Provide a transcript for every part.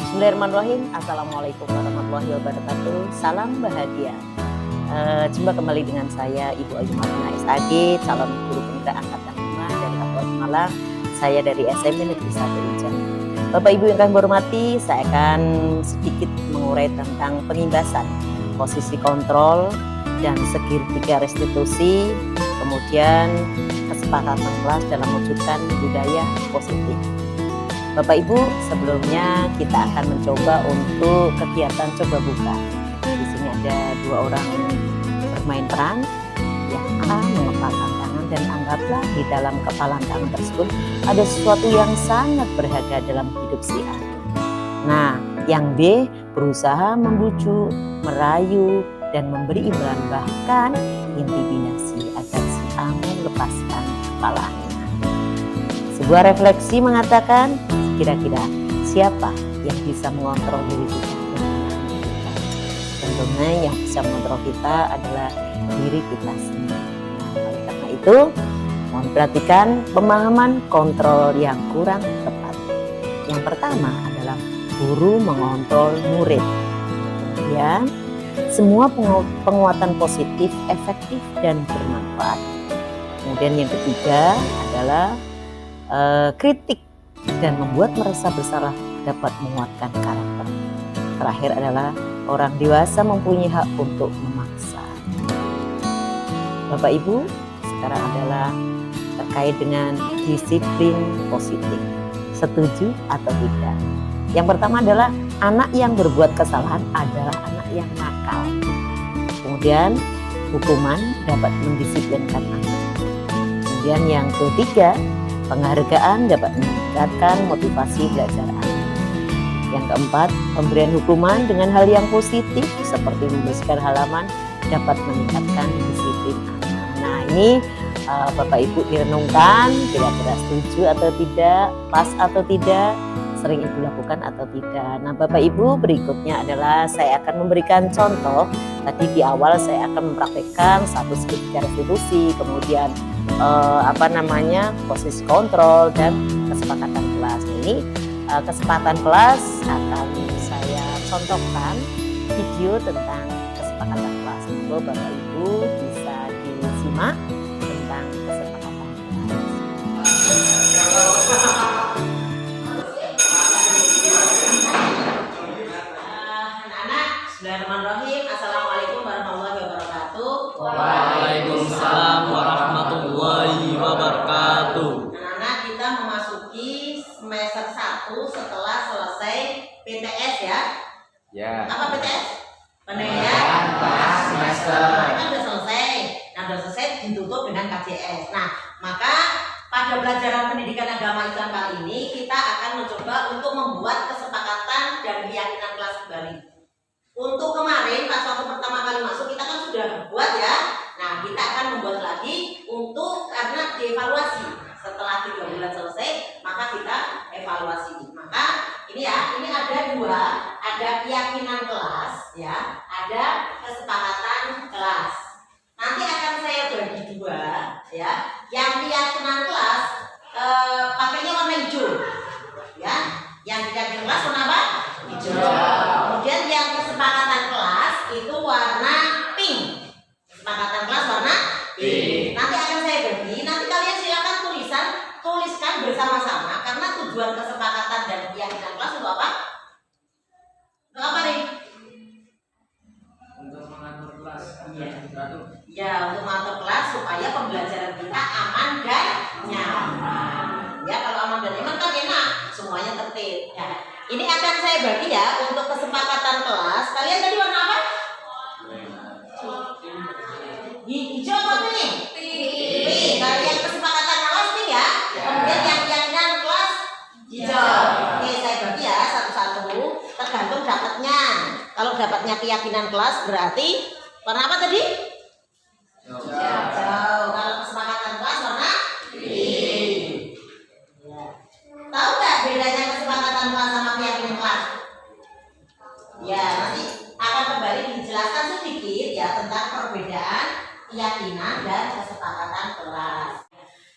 Bismillahirrahmanirrahim. Assalamualaikum warahmatullahi wabarakatuh. Salam bahagia. Jumpa kembali dengan saya Ibu Ayu Marina SAG, calon guru pemuda angkatan 5 dari Kabupaten Malang. Saya dari SMP Negeri 1 Ijen. Bapak Ibu yang kami hormati, saya akan sedikit mengurai tentang pengimbasan, posisi kontrol dan segitiga restitusi, kemudian kesepakatan kelas dalam mewujudkan budaya positif. Bapak Ibu, sebelumnya kita akan mencoba untuk kegiatan coba buka. Di sini ada dua orang bermain peran. Yang A mengepalkan tangan dan anggaplah di dalam kepalan tangan tersebut ada sesuatu yang sangat berharga dalam hidup si A. Nah, yang B berusaha membujuk, merayu, dan memberi imbalan, bahkan intimidasi agar si A melepaskan kepalanya. Sebuah refleksi mengatakan, kira-kira siapa yang bisa mengontrol diri kita? Tentunya yang bisa mengontrol kita adalah diri kita sendiri. Oleh karena itu, mohon perhatikan pemahaman kontrol yang kurang tepat. Yang pertama adalah guru mengontrol murid. Kemudian, semua penguatan positif, efektif, dan bermanfaat. Kemudian yang ketiga adalah kritik dan membuat merasa bersalah dapat menguatkan karakter. Terakhir adalah orang dewasa mempunyai hak untuk memaksa. Bapak Ibu, sekarang adalah terkait dengan disiplin positif. Setuju atau tidak? Yang pertama adalah anak yang berbuat kesalahan adalah anak yang nakal. Kemudian hukuman dapat mendisiplinkan anak. Kemudian yang ketiga, penghargaan dapat meningkatkan motivasi belajar anak. Yang keempat, pemberian hukuman dengan hal yang positif seperti membersihkan halaman dapat meningkatkan disiplin anak. Nah, ini Bapak Ibu direnungkan, kira-kira setuju atau tidak, pas atau tidak, sering Ibu lakukan atau tidak. Nah, Bapak Ibu, berikutnya adalah saya akan memberikan contoh. Tadi di awal saya akan mempraktekkan satu segitiga restitusi, kemudian posisi kontrol dan kesepakatan kelas. Ini kesepakatan kelas akan saya contohkan video tentang kesepakatan kelas. Semoga Bapak Ibu bisa disimak tentang kesepakatan kelas. Anak-anak, bismillahirrahmanirrahim. Assalamualaikum warahmatullahi wabarakatuh. Waalaikumsalam warahmatullahi wabarakatuh. Anak-anak, kita memasuki semester 1 setelah selesai PTS ya. Ya. Apa PTS? Penilaian kelas semester. Kan sudah selesai. Nah, sudah selesai ditutup dengan KJS. Nah, maka pada pelajaran pendidikan agama Islam kali ini kita akan mencoba untuk membuat kesepakatan dan keyakinan kelas kembali. Untuk kemarin pas waktu pertama kali masuk kita kan sudah buat ya. Nah, kita akan membuat lagi untuk karena dievaluasi. Setelah 3 bulan selesai, maka kita evaluasi. Maka ini ya, ini ada dua, ada keyakinan kelas ya, ada kesepakatan kelas. Nanti akan saya bagi dua ya. Yang keyakinan kelas pakainya warna hijau. Ya. Yang keyakinan kelas warna apa? Hijau. Kemudian yang kesepakatan kelas itu warna pink. Kesepakatan kelas warna pink. Nanti akan saya bagi. Nanti kalian silakan tuliskan bersama-sama karena tujuan kesepakatan dan keyakinan kelas untuk apa? Untuk apa nih? Untuk mengatur kelas. Ya, untuk mengatur kelas supaya pembelajaran kita aman dan nyaman. Ya, kalau aman dan nyaman kan enak, semuanya tertib. Ya. Ini akan saya bagi ya untuk kesepakatan kelas. Kalian tadi warna apa? Hijau apa pink? Pink. Kalian kesepakatan kelas nih ya. Kemudian yang keyakinan kelas hijau. Oke, saya bagi ya satu-satu. Tergantung dapatnya. Kalau dapatnya keyakinan kelas berarti warna apa tadi? Hijau. Kalau kesepakatan kelas warna pink. Tahu nggak bedanya kesepakatan kelas sama keyakinan kelas? Ya, nanti akan kembali dijelaskan sedikit ya tentang perbedaan keyakinan dan kesepakatan kelas.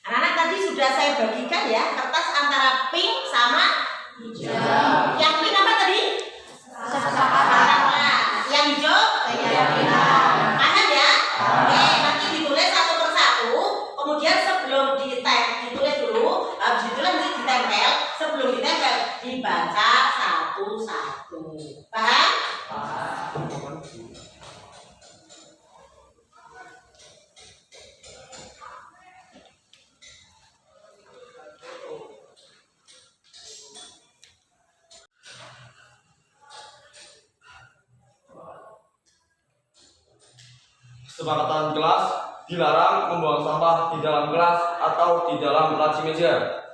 Anak-anak tadi sudah saya bagikan ya kertas antara pink sama hijau. Yang pink apa tadi? dibaca satu-satu. Paham? Kesepakatan kelas, dilarang membuang sampah di dalam kelas atau di dalam laci meja.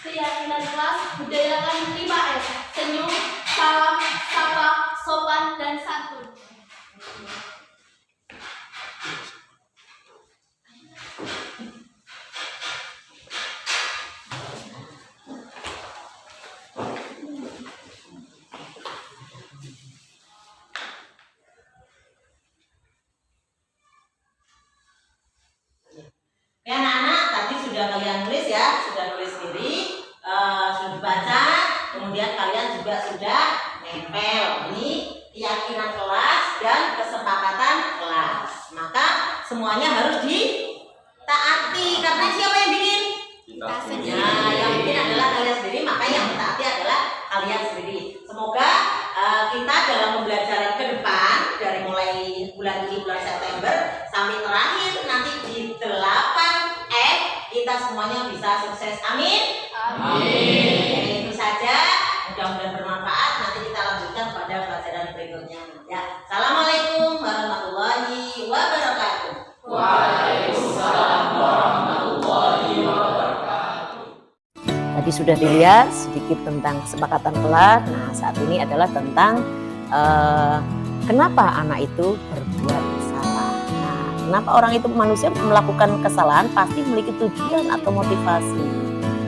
Keyakinan kelas budayakan 5S: senyum, salam, sapa, sopan, dan santun. Ya anak-anak, tadi sudah kalian tulis ya, sudah nulis sendiri, sudah dibaca, kemudian kalian juga sudah nempel. Ini keyakinan kelas dan kesepakatan kelas. Maka semuanya harus ditaati, karena siapa yang bikin? Kita sendiri. Nah, yang bikin adalah kalian sendiri, maka yang mentaati adalah kalian sendiri. Semoga kita dalam pembelajaran ke depan, dari mulai bulan ini, bulan September, sampai terakhir nanti di 8F, kita semuanya bisa sukses. Amin. Amin. Itu saja, mudah-mudahan bermanfaat. Nanti kita lanjutkan pada pelajaran berikutnya. Ya, assalamualaikum warahmatullahi wabarakatuh. Waalaikumsalam warahmatullahi wabarakatuh. Tadi sudah dilihat sedikit tentang kesepakatan kelas. Nah, saat ini adalah tentang kenapa anak itu berbuat salah. Nah, kenapa orang itu manusia melakukan kesalahan pasti memiliki tujuan atau motivasi.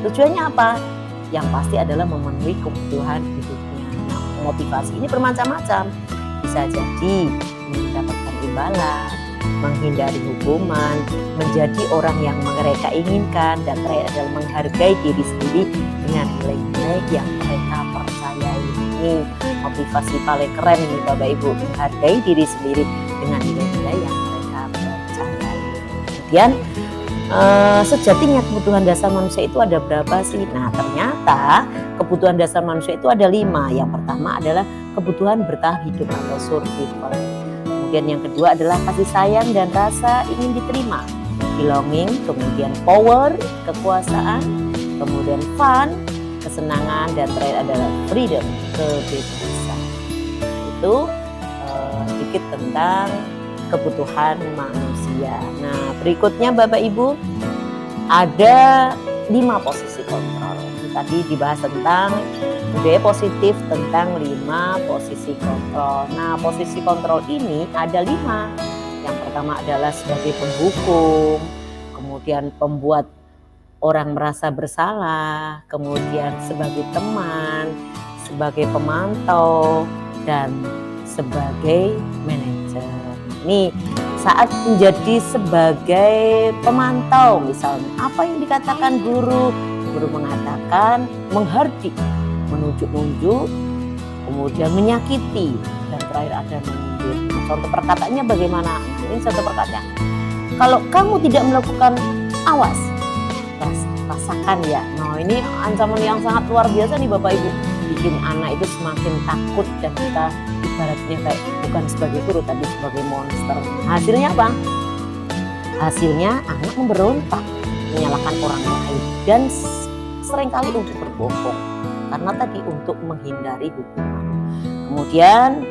Tujuannya apa? Yang pasti adalah memenuhi kebutuhan hidupnya. Nah, motivasi ini bermacam-macam. Bisa jadi mendapatkan imbalan, menghindari hukuman, menjadi orang yang mereka inginkan, dan terakhir adalah menghargai diri sendiri dengan nilai-nilai yang mereka percayai. Ini motivasi paling keren ini Bapak Ibu, menghargai diri sendiri dengan nilai-nilai yang mereka percayai. Kemudian sejatinya kebutuhan dasar manusia itu ada berapa sih? Nah, ternyata kebutuhan dasar manusia itu ada 5. Yang pertama adalah kebutuhan bertahan hidup atau survival. Kemudian yang kedua adalah kasih sayang dan rasa ingin diterima, belonging. Kemudian power, kekuasaan. Kemudian fun, kesenangan. Dan terakhir adalah freedom, kebebasan. Nah, itu sedikit tentang kebutuhan manusia. Nah, berikutnya Bapak Ibu, ada 5 posisi kontrol. Tadi dibahas tentang budaya positif, tentang 5 posisi kontrol. Nah, posisi kontrol ini ada 5. Yang pertama adalah sebagai penghukum, kemudian pembuat orang merasa bersalah, kemudian sebagai teman, sebagai pemantau, dan sebagai manajer. Ini saat menjadi sebagai pemantau, misalnya apa yang dikatakan guru mengatakan menghardik, menunjuk-nunjuk, kemudian menyakiti, dan terakhir ada menyindir. Contoh perkataannya bagaimana? Nah, ini contoh perkataan. Kalau kamu tidak melakukan, awas, rasakan ya. Nah, ini ancaman yang sangat luar biasa nih Bapak Ibu, bikin anak itu semakin takut, dan kita ibaratnya kayak bukan sebagai guru tapi sebagai monster. Hasilnya apa? Hasilnya anak memberontak, menyalahkan orang lain, dan seringkali untuk berbohong karena tadi untuk menghindari hukuman. Kemudian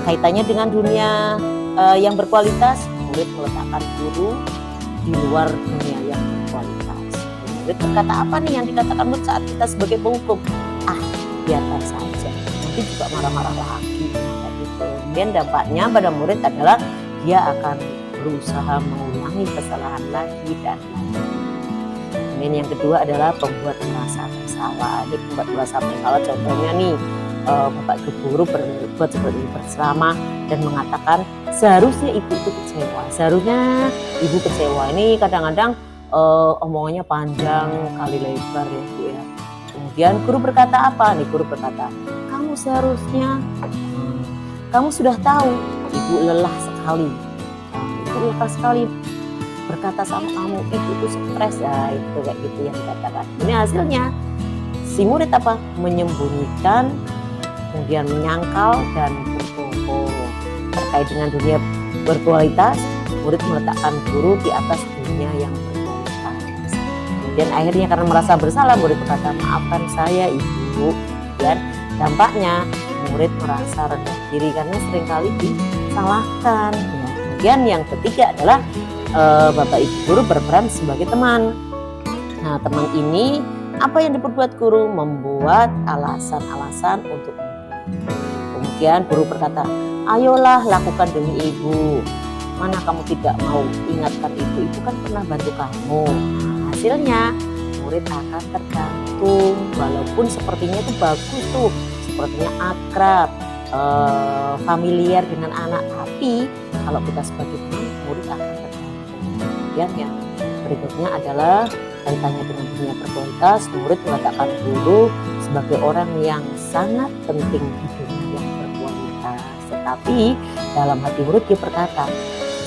kaitannya dengan dunia yang berkualitas, murid meletakkan guru di luar dunia yang berkualitas. Murid berkata apa nih yang dikatakan murid saat kita sebagai penghukum? Biarkan saja, nanti juga marah-marah lagi. Gitu. Kemudian dampaknya pada murid adalah dia akan berusaha mengulangi kesalahan lagi dan lagi. Kemudian yang kedua adalah pembuat merasa bersalah. Ini pembuat merasa bersalah, contohnya nih Bapak Guru berbuat seperti berceramah dan mengatakan seharusnya ibu itu kecewa, seharusnya ibu kecewa. Ini kadang-kadang omongannya panjang kali lebar ya Bu ya. Kemudian guru berkata apa nih? Guru berkata, kamu seharusnya, kamu sudah tahu ibu lelah sekali, ibu lelah sekali berkata sama kamu, itu stres ya, itu kayak gitu yang dikatakan. Ini hasilnya si murid apa? Menyembunyikan, kemudian menyangkal dan berbohong. Terkait dengan dunia berkualitas, murid meletakkan guru di atas dunia yang berkualitas. Kemudian akhirnya karena merasa bersalah, murid berkata, maafkan saya ibu. Dan dampaknya murid merasa rendah diri karena seringkali disalahkan. Ya. Kemudian yang ketiga adalah Bapak Ibu guru berperan sebagai teman. Nah, teman ini apa yang diperbuat guru? Membuat alasan-alasan untuk murid. Kemudian guru berkata, ayolah lakukan demi ibu. Mana kamu tidak mau ingatkan ibu kan pernah bantu kamu. Nah, hasilnya murid akan tergantung, walaupun sepertinya itu bagus tuh, sepertinya akrab, familiar dengan anak, tapi kalau kita sebagai teman, murid akan tergantung. Kemudian yang berikutnya adalah kaitannya dengan dunia berkualitas, murid meletakkan guru sebagai orang yang sangat penting di dunia yang berkualitas. Tetapi dalam hati murid dia berkata,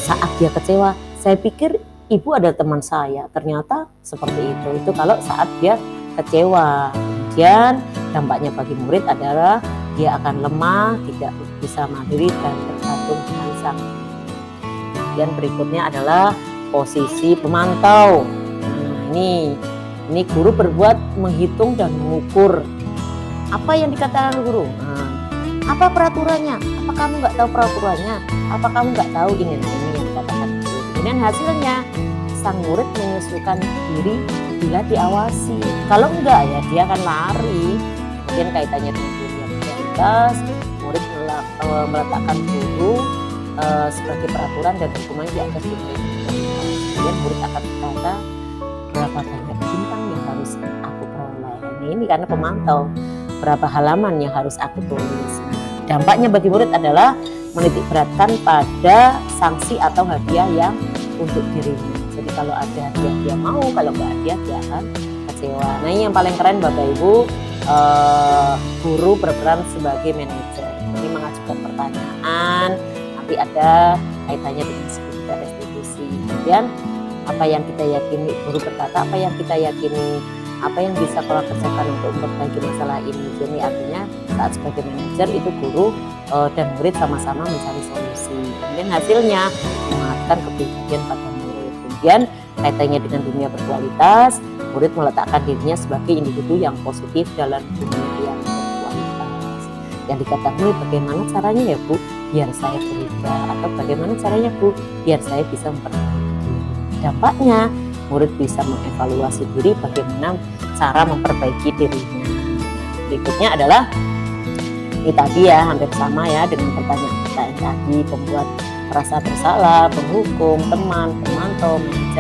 saat dia kecewa, saya pikir ibu adalah teman saya, ternyata seperti itu. Itu kalau saat dia kecewa. Kemudian dampaknya bagi murid adalah dia akan lemah, tidak bisa mandiri dan tergantung dengan sang. Kemudian berikutnya adalah posisi pemantau. Nah, ini guru berbuat menghitung dan mengukur apa yang dikatakan guru. Nah, apa peraturannya? Apa kamu nggak tahu peraturannya? Apa kamu nggak tahu ini? Nah, ini yang dikatakan guru. Kemudian hasilnya sang murid menyesuaikan diri bila diawasi. Kalau enggak ya dia akan lari. Kemudian kaitannya dengan dunia berkualitas, murid meletakkan guru sebagai peraturan dan hukuman di atas dunia. Kemudian murid akan berkata, berapa banyak bintang yang harus aku peroleh. Ini karena pemantau, berapa halaman yang harus aku tulis. Dampaknya bagi murid adalah menitik beratkan pada sanksi atau hadiah yang untuk dirinya. Jadi kalau ada hadiah dia mau, kalau nggak hadiah dia akan kecewa. Nah, ini yang paling keren Bapak Ibu, guru berperan sebagai manajer. Ini mengajukan pertanyaan, nanti ada kaitannya dengan segitiga restitusi. Kemudian apa yang kita yakini, guru berkata apa yang kita yakini, apa yang bisa kalau kerjakan untuk memperbaiki masalah ini. Jadi artinya saat sebagai manajer itu guru dan murid sama-sama mencari solusi. Kemudian hasilnya mengatakan kepribadian pada murid. Kemudian kaitannya dengan dunia berkualitas, murid meletakkan dirinya sebagai individu yang positif dalam dunia yang berkualitas. Yang dikatakan bagaimana caranya ya Bu, biar saya berubah, atau bagaimana caranya Bu, biar saya bisa memperbaiki. Dampaknya murid bisa mengevaluasi diri bagaimana cara memperbaiki dirinya. Berikutnya adalah ini tadi ya, hampir sama ya dengan pertanyaan tadi, pembuat merasa bersalah, penghukum, teman, pemantau, manajer,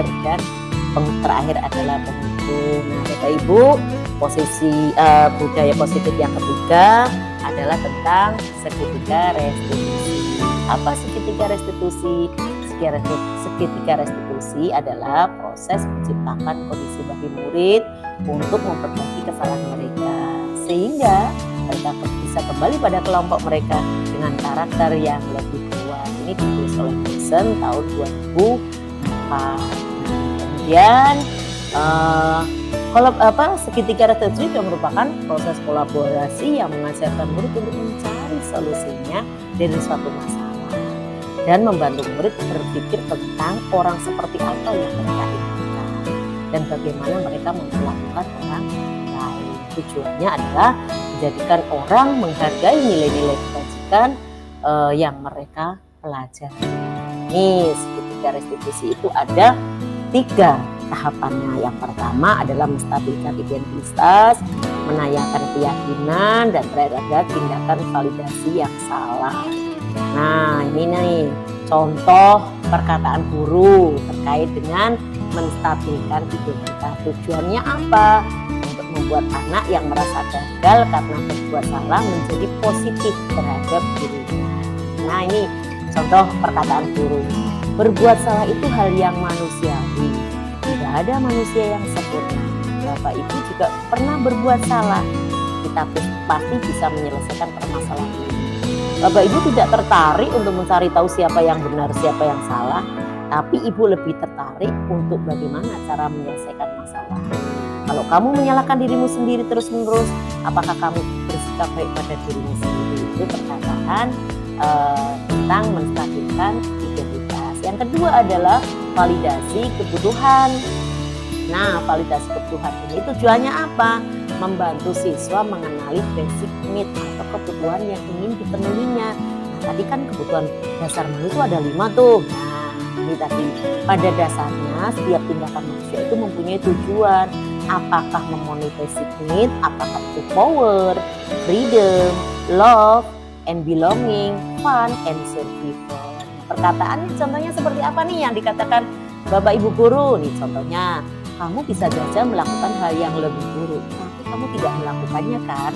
dan terakhir adalah penghukum. Nah Bapak Ibu, posisi budaya positif yang ketiga adalah tentang segitiga restitusi. Apa segitiga restitusi? Segitiga restitusi adalah proses menciptakan kondisi bagi murid untuk memperbaiki kesalahan mereka sehingga mereka bisa kembali pada kelompok mereka dengan karakter yang lebih kuat. Ini ditulis oleh Wilson tahun 2004. Kemudian segitiga restitusi itu merupakan proses kolaborasi yang mengajarkan murid untuk mencari solusinya dari suatu masalah dan membantu murid berpikir tentang orang seperti apa yang mereka inginkan dan bagaimana mereka memperlakukan orang lain. Tujuannya adalah menjadikan orang menghargai nilai-nilai kebajikan yang mereka pelajari. Ini segitiga restitusi itu ada 3 tahapannya. Yang pertama adalah menstabilkan identitas, menayangkan keyakinan, dan terakhir ada tindakan validasi yang salah. Nah ini nih contoh perkataan guru terkait dengan menstabilkan identitas. Tujuannya apa? Untuk membuat anak yang merasa gagal karena berbuat salah menjadi positif terhadap dirinya. Nah ini contoh perkataan guru. Berbuat salah itu hal yang manusiawi. Tidak ada manusia yang sempurna. Bapak Ibu juga pernah berbuat salah. Kita pasti bisa menyelesaikan permasalahan ini. Bapak Ibu tidak tertarik untuk mencari tahu siapa yang benar, siapa yang salah, tapi Ibu lebih tertarik untuk bagaimana cara menyelesaikan masalah. Kalau kamu menyalahkan dirimu sendiri terus-menerus, apakah kamu bersikap baik pada dirimu sendiri? Itu perkataan tentang menstabilkan identitas. Yang kedua adalah validasi kebutuhan. Nah, validasi kebutuhan ini tujuannya apa? Membantu siswa mengenali basic need atau kebutuhan yang ingin dipenuhinya. Nah, tadi kan kebutuhan dasar manusia itu ada 5 tuh. Nah, ini tadi pada dasarnya setiap tindakan manusia itu mempunyai tujuan. Apakah memenuhi basic need, apakah itu power, freedom, love, and belonging, fun, and survival. Perkataannya contohnya seperti apa nih yang dikatakan Bapak Ibu guru? Nih contohnya, kamu bisa saja melakukan hal yang lebih buruk, tapi kamu tidak melakukannya kan?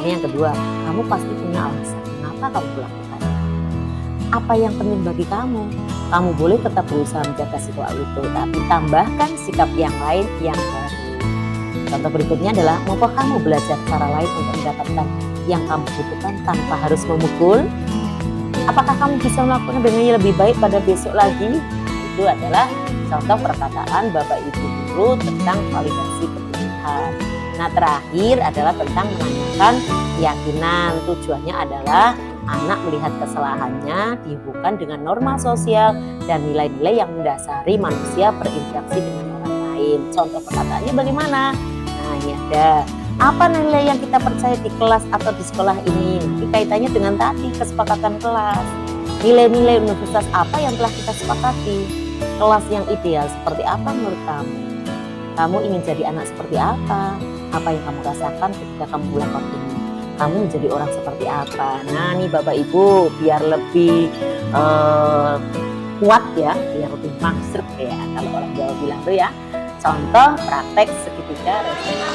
Ini yang kedua, kamu pasti punya alasan kenapa kamu melakukannya. Apa yang penting bagi kamu? Kamu boleh tetap berusaha menjaga sikap itu, tapi tambahkan sikap yang lain yang baru. Contoh berikutnya adalah, maukah kamu belajar cara lain untuk mendapatkan yang kamu butuhkan tanpa harus memukul? Apakah kamu bisa melakukan dengan lebih baik pada besok lagi? Itu adalah contoh perkataan Bapak Ibu guru tentang validasi kebutuhan. Nah, terakhir adalah tentang menanyakan keyakinan. Tujuannya adalah anak melihat kesalahannya dihubungkan dengan norma sosial dan nilai-nilai yang mendasari manusia berinteraksi dengan orang lain. Contoh perkataannya bagaimana? Nah, ini ada. Apa nilai yang kita percaya di kelas atau di sekolah ini? Nanti kaitannya dengan tadi kesepakatan kelas. Nilai-nilai universitas apa yang telah kita sepakati? Kelas yang ideal seperti apa menurut kamu? Kamu ingin jadi anak seperti apa? Apa yang kamu rasakan ketika kamu melakukan ini? Kamu menjadi orang seperti apa? Nah, nih Bapak Ibu, biar lebih kuat ya, biar lebih maksud ya, kalau orang Jawa bilang tuh ya. Contoh praktek segitiga resiko.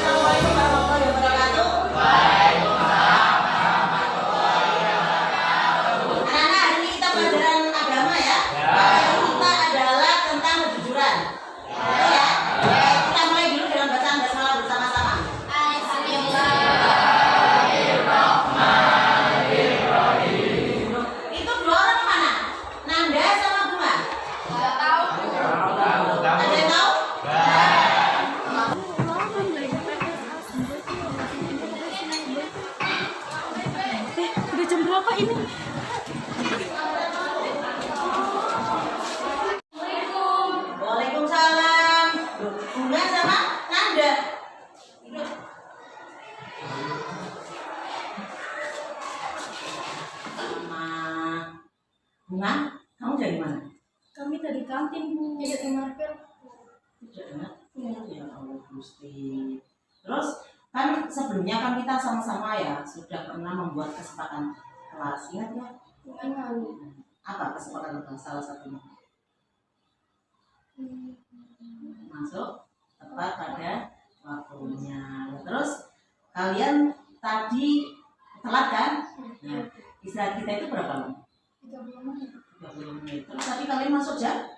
Waalaikumsalam. Bunga sama Nanda. Bunga, kamu dari mana? Kami dari kantin, Bu. Tidak di Marvel. Tidak dengar? Ya Allah Gusti. Terus kan sebelumnya kan kita sama-sama ya sudah pernah membuat kesepakatan kelas, ingat ya? Apa kesepakatan kelas salah satunya? Masuk tepat pada waktunya. Terus kalian tadi telat kan? Nah, istirahat kita itu berapa lama? 30 menit. Terus tadi kalian masuk jam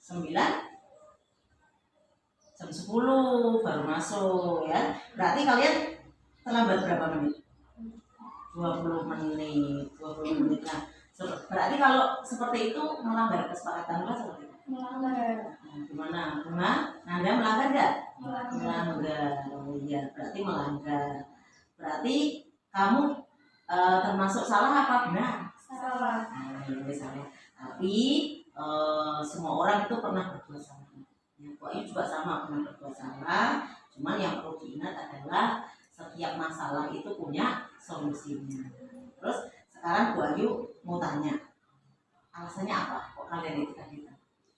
9? Jam 10 baru masuk ya. Berarti kalian terlambat berapa menit? 20 menit. 20 menit. Nah, berarti kalau seperti itu melanggar kesepakatan kelas seperti itu? Melanggar. Nah, gimana? Bunga? Nanda melanggar nggak? Melanggar. Oh iya, berarti melanggar. Berarti kamu termasuk salah apa benar? Salah. Nah, ini salah. Tapi semua orang itu pernah berbuat salah. Ya, pokoknya juga sama pernah berbuat salah. Cuman yang perlu diingat adalah setiap masalah itu punya solusinya. Terus sekarang Bu Ayu mau tanya, alasannya apa? Kok kalian itu tadi?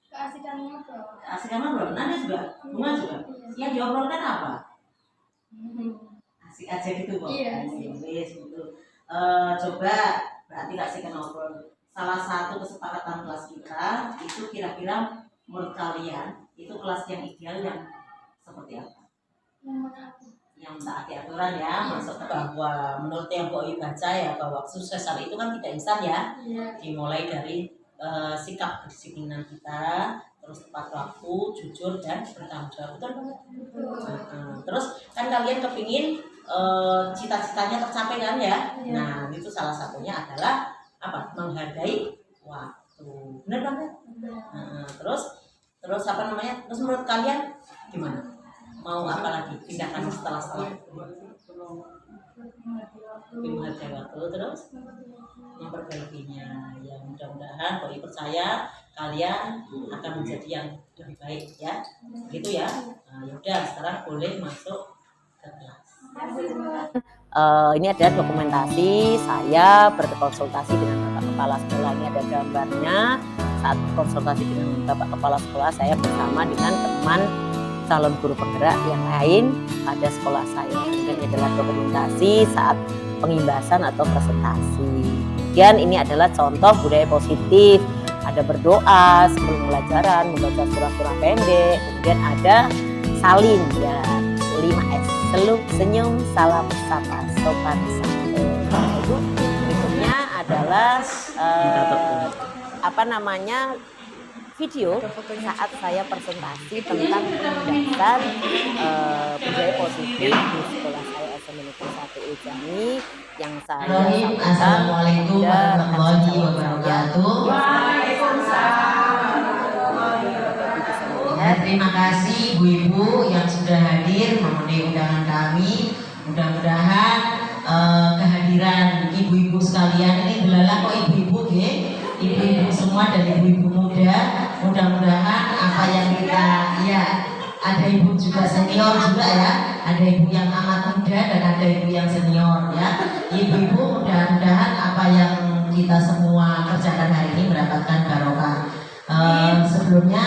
Keasikan ngobrol. Keasikan ngobrol. Nanda juga, Bunga juga. Yang diobrolkan apa? Asik aja gitu, Bu. Iya. Wes gitu. Coba berarti keasikan ngobrol. Salah satu kesepakatan kelas kita itu kira-kira menurut kalian itu kelas yang ideal yang seperti apa? Yang mentaati aturan ya, maksud bahwa menurut yang Bu Ayu baca ya bahwa kesuksesan itu kan tidak instan ya. Dimulai dari sikap kedisiplinan kita, terus tepat waktu, jujur dan bertanggung jawab. Betul banget. Terus kan kalian kepingin cita-citanya tercapai kan ya? Nah itu salah satunya adalah apa? Menghargai waktu. Benar banget. Terus Terus apa namanya? Terus menurut kalian gimana? Mau apa lagi? Tindakan setelah menghargai waktu, terus memperbaikinya. Ya mudah-mudahan Koi percaya kalian akan menjadi yang lebih baik ya. Gitu ya. Nah, yaudah sekarang boleh masuk ke kelas. Ini ada dokumentasi saya berkonsultasi dengan Bapak Kepala Sekolah. Ini ada gambarnya saat konsultasi dengan Bapak Kepala Sekolah saya bersama dengan teman calon guru penggerak yang lain pada sekolah saya. Kemudian ini adalah dokumentasi saat pengimbasan atau presentasi. Kemudian ini adalah contoh budaya positif. Ada berdoa sebelum pelajaran, membaca surah-surah pendek. Kemudian ada salin ya, 5S. Senyum, salam, sapa, sopan, santun. Itu berikutnya adalah video saat saya presentasi tentang penindakan budaya positif di sekolah saya SMP 1 Ujami yang saya sampaikan. Assalamualaikum warahmatullahi wabarakatuh. Terima kasih ibu-ibu yang sudah hadir memenuhi undangan kami. Mudah-mudahan kehadiran ibu-ibu sekalian ini delala kok ibu-ibu ya, ibu-ibu semua dan ibu-ibu muda. Mudah-mudahan apa yang kita ya, ada ibu juga senior juga ya, ada ibu yang amat muda dan ada ibu yang senior ya. Ibu-ibu mudah-mudahan apa yang kita semua kerjakan hari ini mendapatkan barokah. Sebelumnya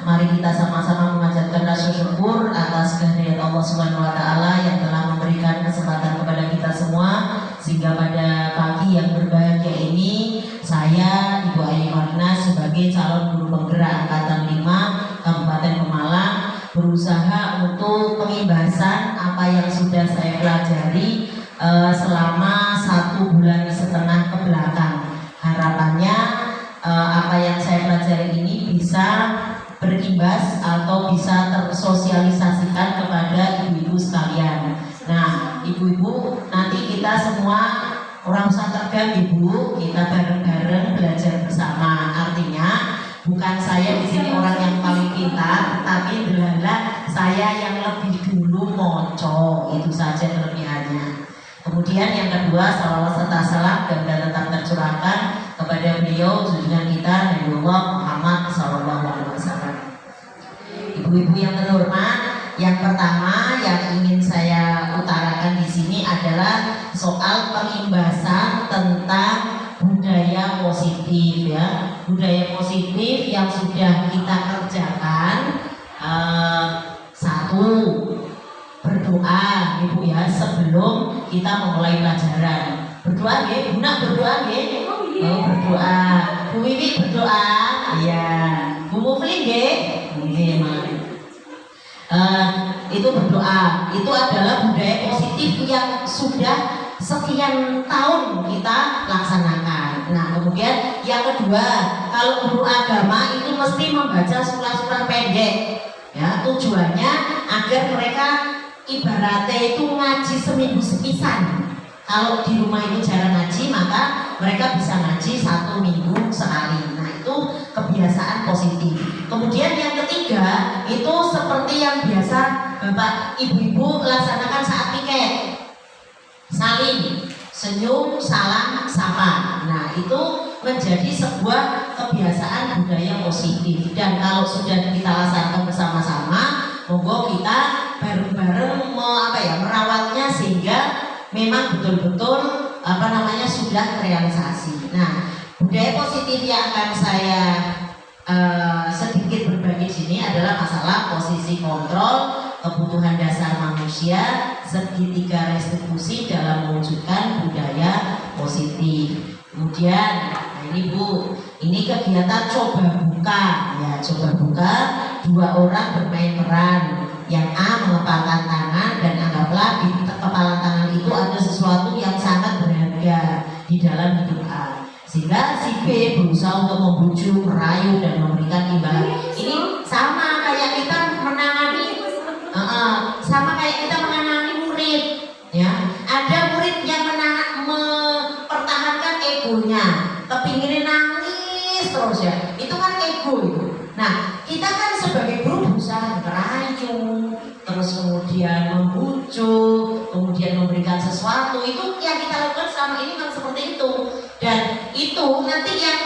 mari kita sama-sama memanjatkan rasa syukur atas kehadirat Allah Subhanahu wa taala yang telah memberikan kesempatan kepada kita semua sehingga pada pagi yang berbahagia ini saya Ibu Ayu Marina sebagai calon guru penggerak angkatan 5 Kabupaten Pemalang berusaha untuk pengimbasan apa yang sudah saya pelajari selama 1,5 bulan ke belakang. Harapannya apa yang saya pelajari ini bisa berimbas atau bisa tersosialisasikan kepada ibu-ibu sekalian. Nah, ibu-ibu nanti kita semua orang usah tegang ibu, kita bareng-bareng belajar bersama. Artinya bukan saya di sini orang yang paling pintar, tapi adalah saya yang lebih dulu moco, itu saja kelebihannya. Kemudian yang kedua, salawat serta salam dan tetap tercurahkan kepada beliau junjungan kita Nabiullah Muhammad SAW. Ibu-ibu yang terhormat, yang pertama yang ingin saya utarakan di sini adalah soal pengimbasan tentang budaya positif ya, budaya positif yang sudah kita kerjakan. Satu, berdoa ibu ya sebelum kita memulai pelajaran. Berdoa nggih, Bu Nak berdoa nggih? Oh, berdoa. Bu Wiwi berdoa? Iya. Bu Mufli nggih? Nggih, mari. Itu berdoa. Itu adalah budaya positif yang sudah sekian tahun kita laksanakan. Nah, kemudian yang kedua, kalau guru agama itu mesti membaca surah-surah pendek. Ya, tujuannya agar mereka ibaratnya itu ngaji seminggu sepisan. Kalau di rumah itu jarang ngaji, maka mereka bisa ngaji 1 minggu sekali. Nah, itu kebiasaan positif. Kemudian yang ketiga, itu seperti yang biasa Bapak Ibu-ibu laksanakan saat piket. Saling, senyum, salam, sapa. Nah, itu menjadi sebuah kebiasaan budaya positif. Dan kalau sudah kita laksanakan bersama-sama, monggo kita bareng-bareng merawatnya sehingga memang betul-betul sudah terrealisasi. Nah, budaya positif yang akan saya sedikit berbagi di sini adalah masalah posisi kontrol, kebutuhan dasar manusia, segitiga restitusi dalam mewujudkan budaya positif. Kemudian, nah ini Bu, ini kegiatan coba buka, ya coba buka, 2 orang bermain peran. Yang A mengepalkan tangan dan anggaplah di kepalan tangan itu ada sesuatu yang sangat berharga di dalam hidup A. Sehingga si B berusaha untuk membujuk, merayu dan memberikan imbalan. Ini sama kayak kita menangani, murid. Ya, ada murid yang mempertahankan egonya, kepinginnya nangis terus ya. Itu kan ego itu. Nah, kita kan kemudian membujuk, kemudian memberikan sesuatu, itu yang kita lakukan selama ini memang seperti itu. Dan itu nanti yang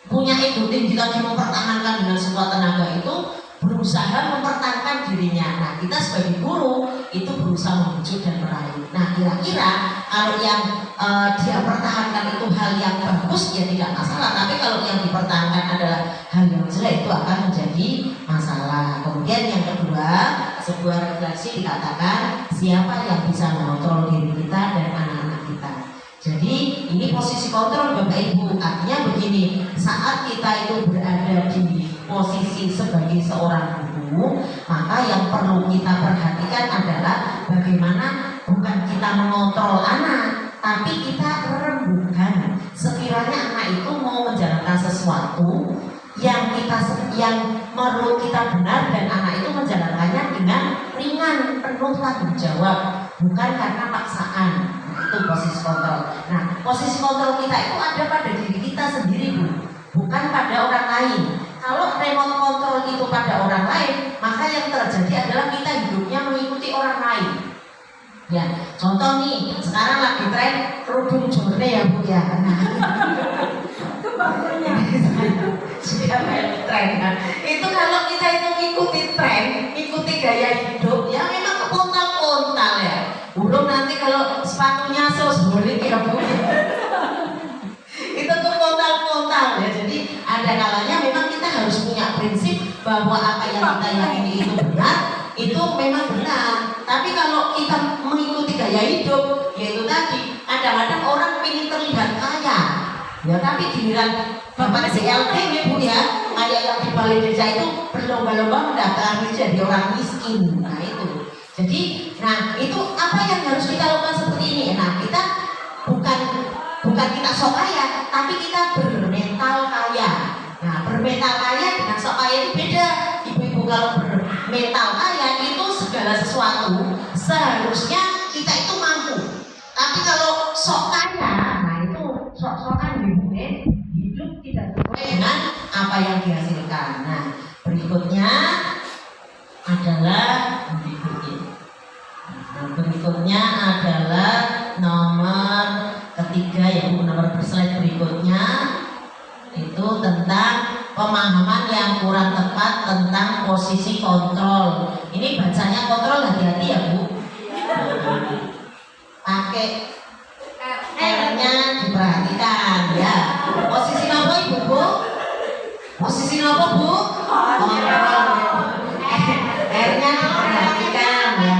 punya ego tinggi lagi mempertahankan dengan sekuat tenaga itu berusaha mempertahankan dirinya. Nah, kita sebagai guru itu berusaha membujuk dan merayu. Nah, kira-kira kalau yang dia pertahankan itu hal yang bagus ya tidak masalah, tapi kalau yang dipertahankan adalah hal yang jelek itu akan menjadi masalah. Kemudian yang kedua, sebuah refleksi dikatakan siapa yang bisa mengontrol diri kita dan anak-anak kita. Jadi ini posisi kontrol Bapak Ibu, artinya begini, saat kita itu berada di posisi sebagai seorang guru, maka yang perlu kita perhatikan adalah bagaimana bukan kita mengontrol anak, tapi kita merembukan. Sekiranya anak itu mau menjalankan sesuatu yang menurut kita benar dan anak itu menjalankannya dengan ringan, penuh tanggung jawab, bukan karena paksaan. Itu posisi kontrol. Nah, posisi kontrol kita itu ada pada diri kita sendiri, Bu, bukan pada orang lain. Kalau remote control itu pada orang lain, maka yang terjadi adalah kita hidupnya mengikuti orang lain. Ya, contoh nih, sekarang lagi tren kerudung jone ya Bu ya. Nah, itu makanya sudah tren. Nah, itu kalau kita itu mengikuti tren, ikuti gaya hidup, ya memang kepontal-pontal ya. Burung nanti kalau sepatunya boleh ya Bu. Itu kepontal-pontal ya. Jadi ada kalanya memang kita harus punya prinsip bahwa apa yang kita yakini itu benar, itu memang benar. Tapi kalau kita mengikuti gaya hidup, yaitu tadi kadang-kadang orang ingin terlihat kaya, ya tapi giliran Bapak CLT ya Bu ya, kayak yang di Balai Desa itu berlomba-lomba mendaftar jadi orang miskin. Nah itu. Jadi, nah itu apa yang harus kita lakukan seperti ini? Nah kita bukan kita sok kaya, tapi kita bermental kaya. Nah bermental kaya dengan sok kaya itu beda. Ibu-ibu kalau bermental kaya itu segala sesuatu seharusnya kita itu mampu. Tapi kalau sok kaya, nah itu sok-sokan hidup tidak sesuai dengan apa yang dihasilkan. Nah berikutnya adalah nomor ketiga ya Bu, nomor slide berikutnya itu tentang pemahaman yang kurang tepat tentang posisi kontrol. Ini bacanya kontrol, hati-hati ya Bu. Pakai R-nya diperhatikan ya. Posisi apa Ibu Bu? Posisi apa Bu? Kontrol. R-nya diperhatikan ya.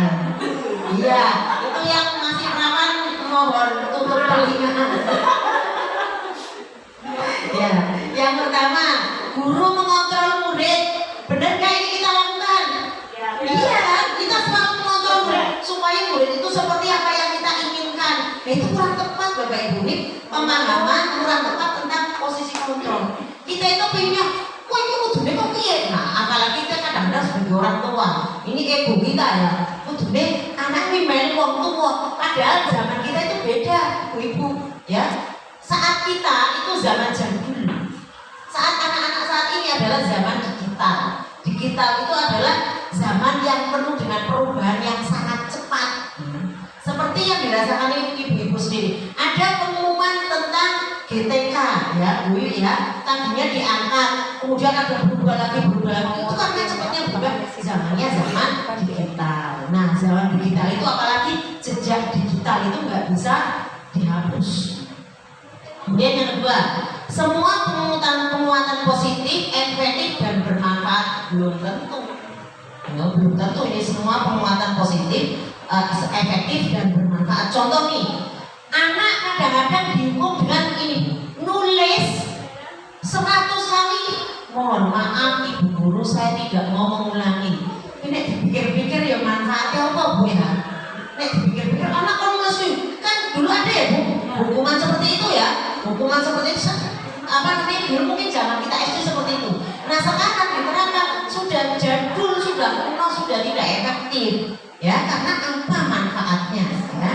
Iya, itu yang masih perawan mohon tutup telinga. Ya, yang pertama, guru mengontrol murid. Benarkah ini kita lakukan? Iya, kita selalu mengontrol murid supaya murid itu seperti apa yang kita inginkan. Nah, itu kurang tepat Bapak Ibu. Ini pemahaman kurang tepat tentang posisi kontrol. Kita itu punya, wah ini kudune kok piye? Nah, apalagi kita kadang-kadang sebagai orang tua, ini ego kita ya. Kudune anak ini main wong tua, padahal zaman kita itu beda, Ibu ya. Saat kita itu zaman jadul. Saat anak-anak saat ini adalah zaman digital. Digital itu adalah zaman yang penuh dengan perubahan yang sangat cepat. Seperti yang dirasakan ibu-ibu sendiri. Ada pengumuman tentang GTK ya, Bu ya. Tadinya diangkat, kemudian ada berubah lagi. Itu karena cepatnya berubah. Zamannya zaman digital. Nah, zaman digital itu apalagi jejak digital itu nggak bisa dihapus. Kemudian yang kedua, semua penguatan positif, efektif dan bermanfaat belum tentu. Ya, belum tentu ini semua penguatan positif, efektif dan bermanfaat. Contoh nih, anak kadang-kadang dihukum dengan ini, nulis 100 kali. Mohon maaf Ibu Guru, saya tidak mau mengulangi. Ini dipikir-pikir ya manfaatnya apa Bu ya? Nek dipikir-pikir anak kalau masih kan dulu ada ya Bu, hukuman seperti itu ya. Hukuman seperti itu apa namanya dulu mungkin zaman kita SD seperti itu. Nah sekarang diterapkan sudah jadul, sudah kuno, sudah tidak efektif ya, karena apa manfaatnya ya.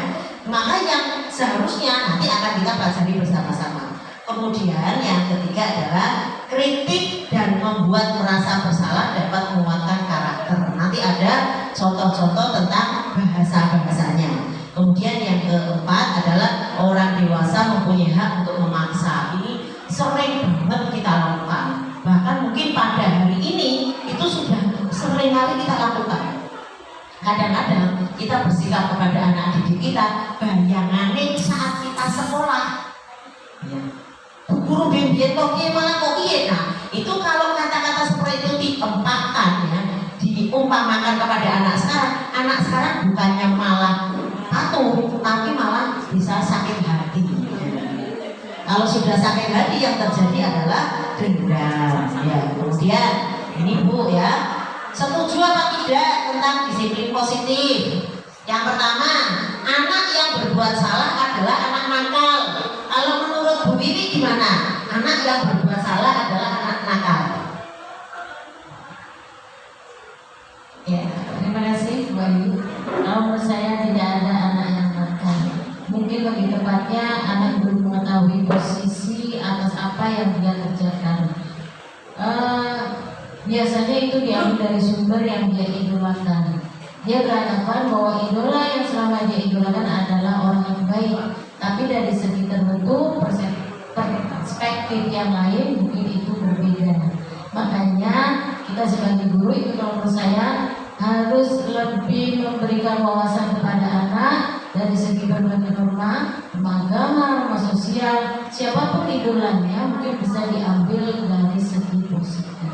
Maka yang seharusnya nanti akan kita pelajari bersama-sama. Kemudian yang ketiga adalah kritik dan membuat merasa bersalah dapat menguatkan karakter. nanti ada contoh-contoh tentang bahasanya. Kemudian yang keempat adalah orang dewasa mempunyai hak untuk memaksa. Ini sering banget kita lakukan. Bahkan mungkin pada hari ini itu sudah sering kali kita lakukan. Kadang-kadang kita bersikap kepada anak didik kita bayangannya saat kita sekolah. Ya. Guru bimbingan kokie malah kokie. Nah, itu kalau kata-kata seperti itu ditempatkan, ya, diumpamakan kepada anak sekarang bukannya malah patuh, tapi malah bisa sakit hati. Kalau sudah sakit hati yang terjadi adalah dendam. Ya, kemudian ini Bu ya, setuju apa tidak tentang disiplin positif? Yang pertama, anak yang berbuat salah adalah anak nakal. Kalau menurut Bu Wiwi gimana? Anak yang berbuat salah adalah anak nakal. Ya, terima kasih Bu Ayu. Kalau menurut saya tidak ada anak yang nakal. Mungkin lebih tepatnya anak belum mengetahui posisi atas apa yang dia kerjakan. Biasanya itu diambil dari sumber yang dia idolakan. Dia beranggapan bahwa idola yang selama dia idolakan adalah orang yang baik. Tapi dari segi tertentu perspektif yang lain mungkin itu berbeda. Makanya kita sebagai guru itu kalau menurut saya harus lebih memberikan wawasan kepada anak dari segi berbagai norma agama, norma sosial, siapapun idolanya mungkin bisa diambil dari segi positifnya.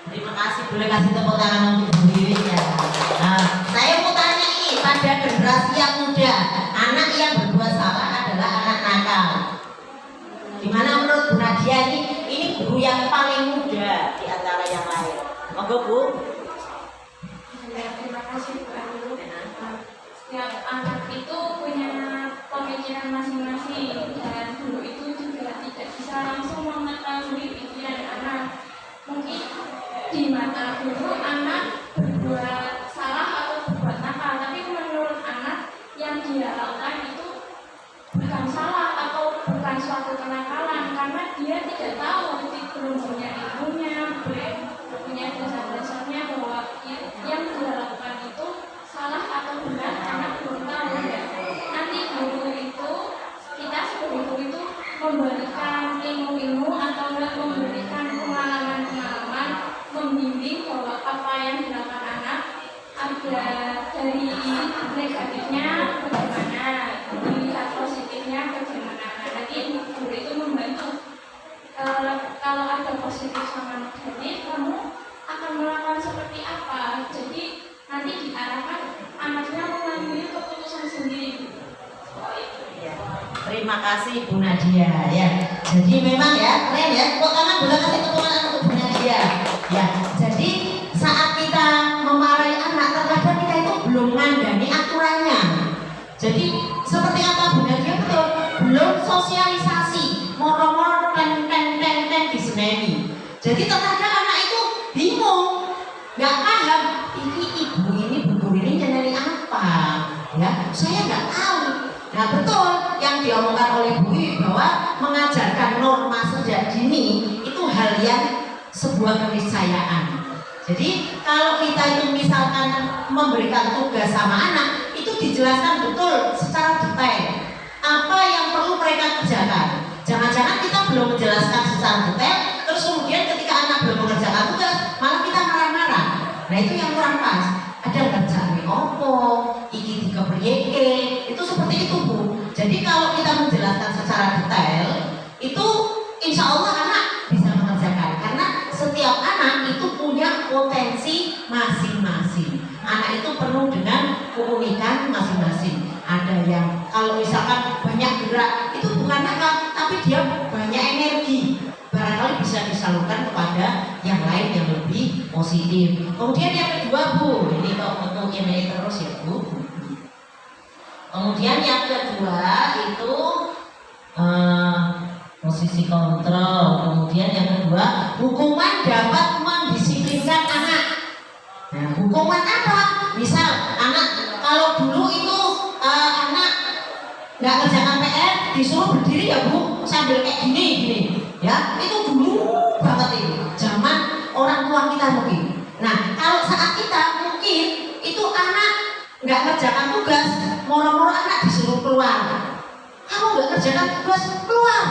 Terima kasih, boleh kasih tepuk tangan untuk Bu Wiwi ya. Nah, saya mau tanya ini pada generasi yang muda, anak yang berbuat salah adalah anak nakal. Gimana menurut Bu Nadia ini guru yang paling muda di antara yang lain? Monggo Bu. Terima kasih Bu Ayu. Setiap anak itu punya pemikiran masing-masing dan guru itu juga tidak bisa langsung mengetahui pikiran anak. Mungkin di mata guru anak berbuat salah atau berbuat nakal, tapi menurut anak yang dia lakukan itu bukan salah atau bukan suatu kenakalan karena dia tidak tahu, belum punya ilmunya, belum punya dasar-dasarnya bahwa yang dia lakukan itu salah atau benar, anak belum tahu. Nanti guru itu, kita sebagai guru itu memberikan ilmu-ilmu atau memberikan pengalaman-pengalaman, membimbing bahwa apa yang dilakukan anak ada dari negatifnya bagaimana, dilihat positifnya bagaimana. Nanti guru itu membantu kalau ada positif sama negatif, kamu akan melakukan seperti apa. Jadi nanti diarahkan anaknya mengambil keputusan sendiri. Terima kasih Bu Nadia ya. Jadi memang ya keren ya. Kok kanan boleh kasih tepuk tangan untuk Bu Nadia. Ya. Jadi saat kita memarahi anak terkadang kita itu belum ngandani aturannya. Jadi seperti apa Bu Nadia betul? Belum sosialisasi, moro-moro ten diseneni. Jadi terkadang anak itu bingung, nggak paham ini ibu ini bu guru ini nyari apa. Ya, saya nggak tahu. Nah betul yang diomongkan oleh Bu Wiwi bahwa mengajarkan norma sejak dini itu hal yang sebuah keniscayaan. Jadi kalau kita itu misalkan memberikan tugas sama anak itu dijelaskan betul secara detail apa yang perlu mereka kerjakan. Jangan-jangan kita belum menjelaskan secara detail terus kemudian ketika anak belum mengerjakan tugas malah kita marah-marah. Nah itu yang kurang pas. Ada kerjaan opo, iki dikepriyeke, itu seperti itu Bu. Jadi kalau kita menjelaskan secara detail, itu insya Allah anak bisa mengerjakan. Karena setiap anak itu punya potensi masing-masing. Anak itu penuh dengan keunikan masing-masing. Ada yang kalau misalkan banyak gerak, itu bukan nakal, tapi dia banyak energi. Barangkali bisa disalurkan kepada yang lain yang lebih positif. Kemudian yang kedua Bu, ini kok untuk ini terus ya Bu. Kemudian yang kedua itu posisi kontrol. Kemudian yang kedua hukuman dapat mendisiplinkan anak. Nah, hukuman apa? Misal anak kalau dulu itu anak nggak kerjakan PR disuruh berdiri ya Bu sambil kayak gini ya itu dulu banget ini zaman orang tua kita mungkin. Nah kalau nggak ngerjakan tugas, moro-moro anak disuruh keluar. Kamu nggak kerjakan tugas, keluar.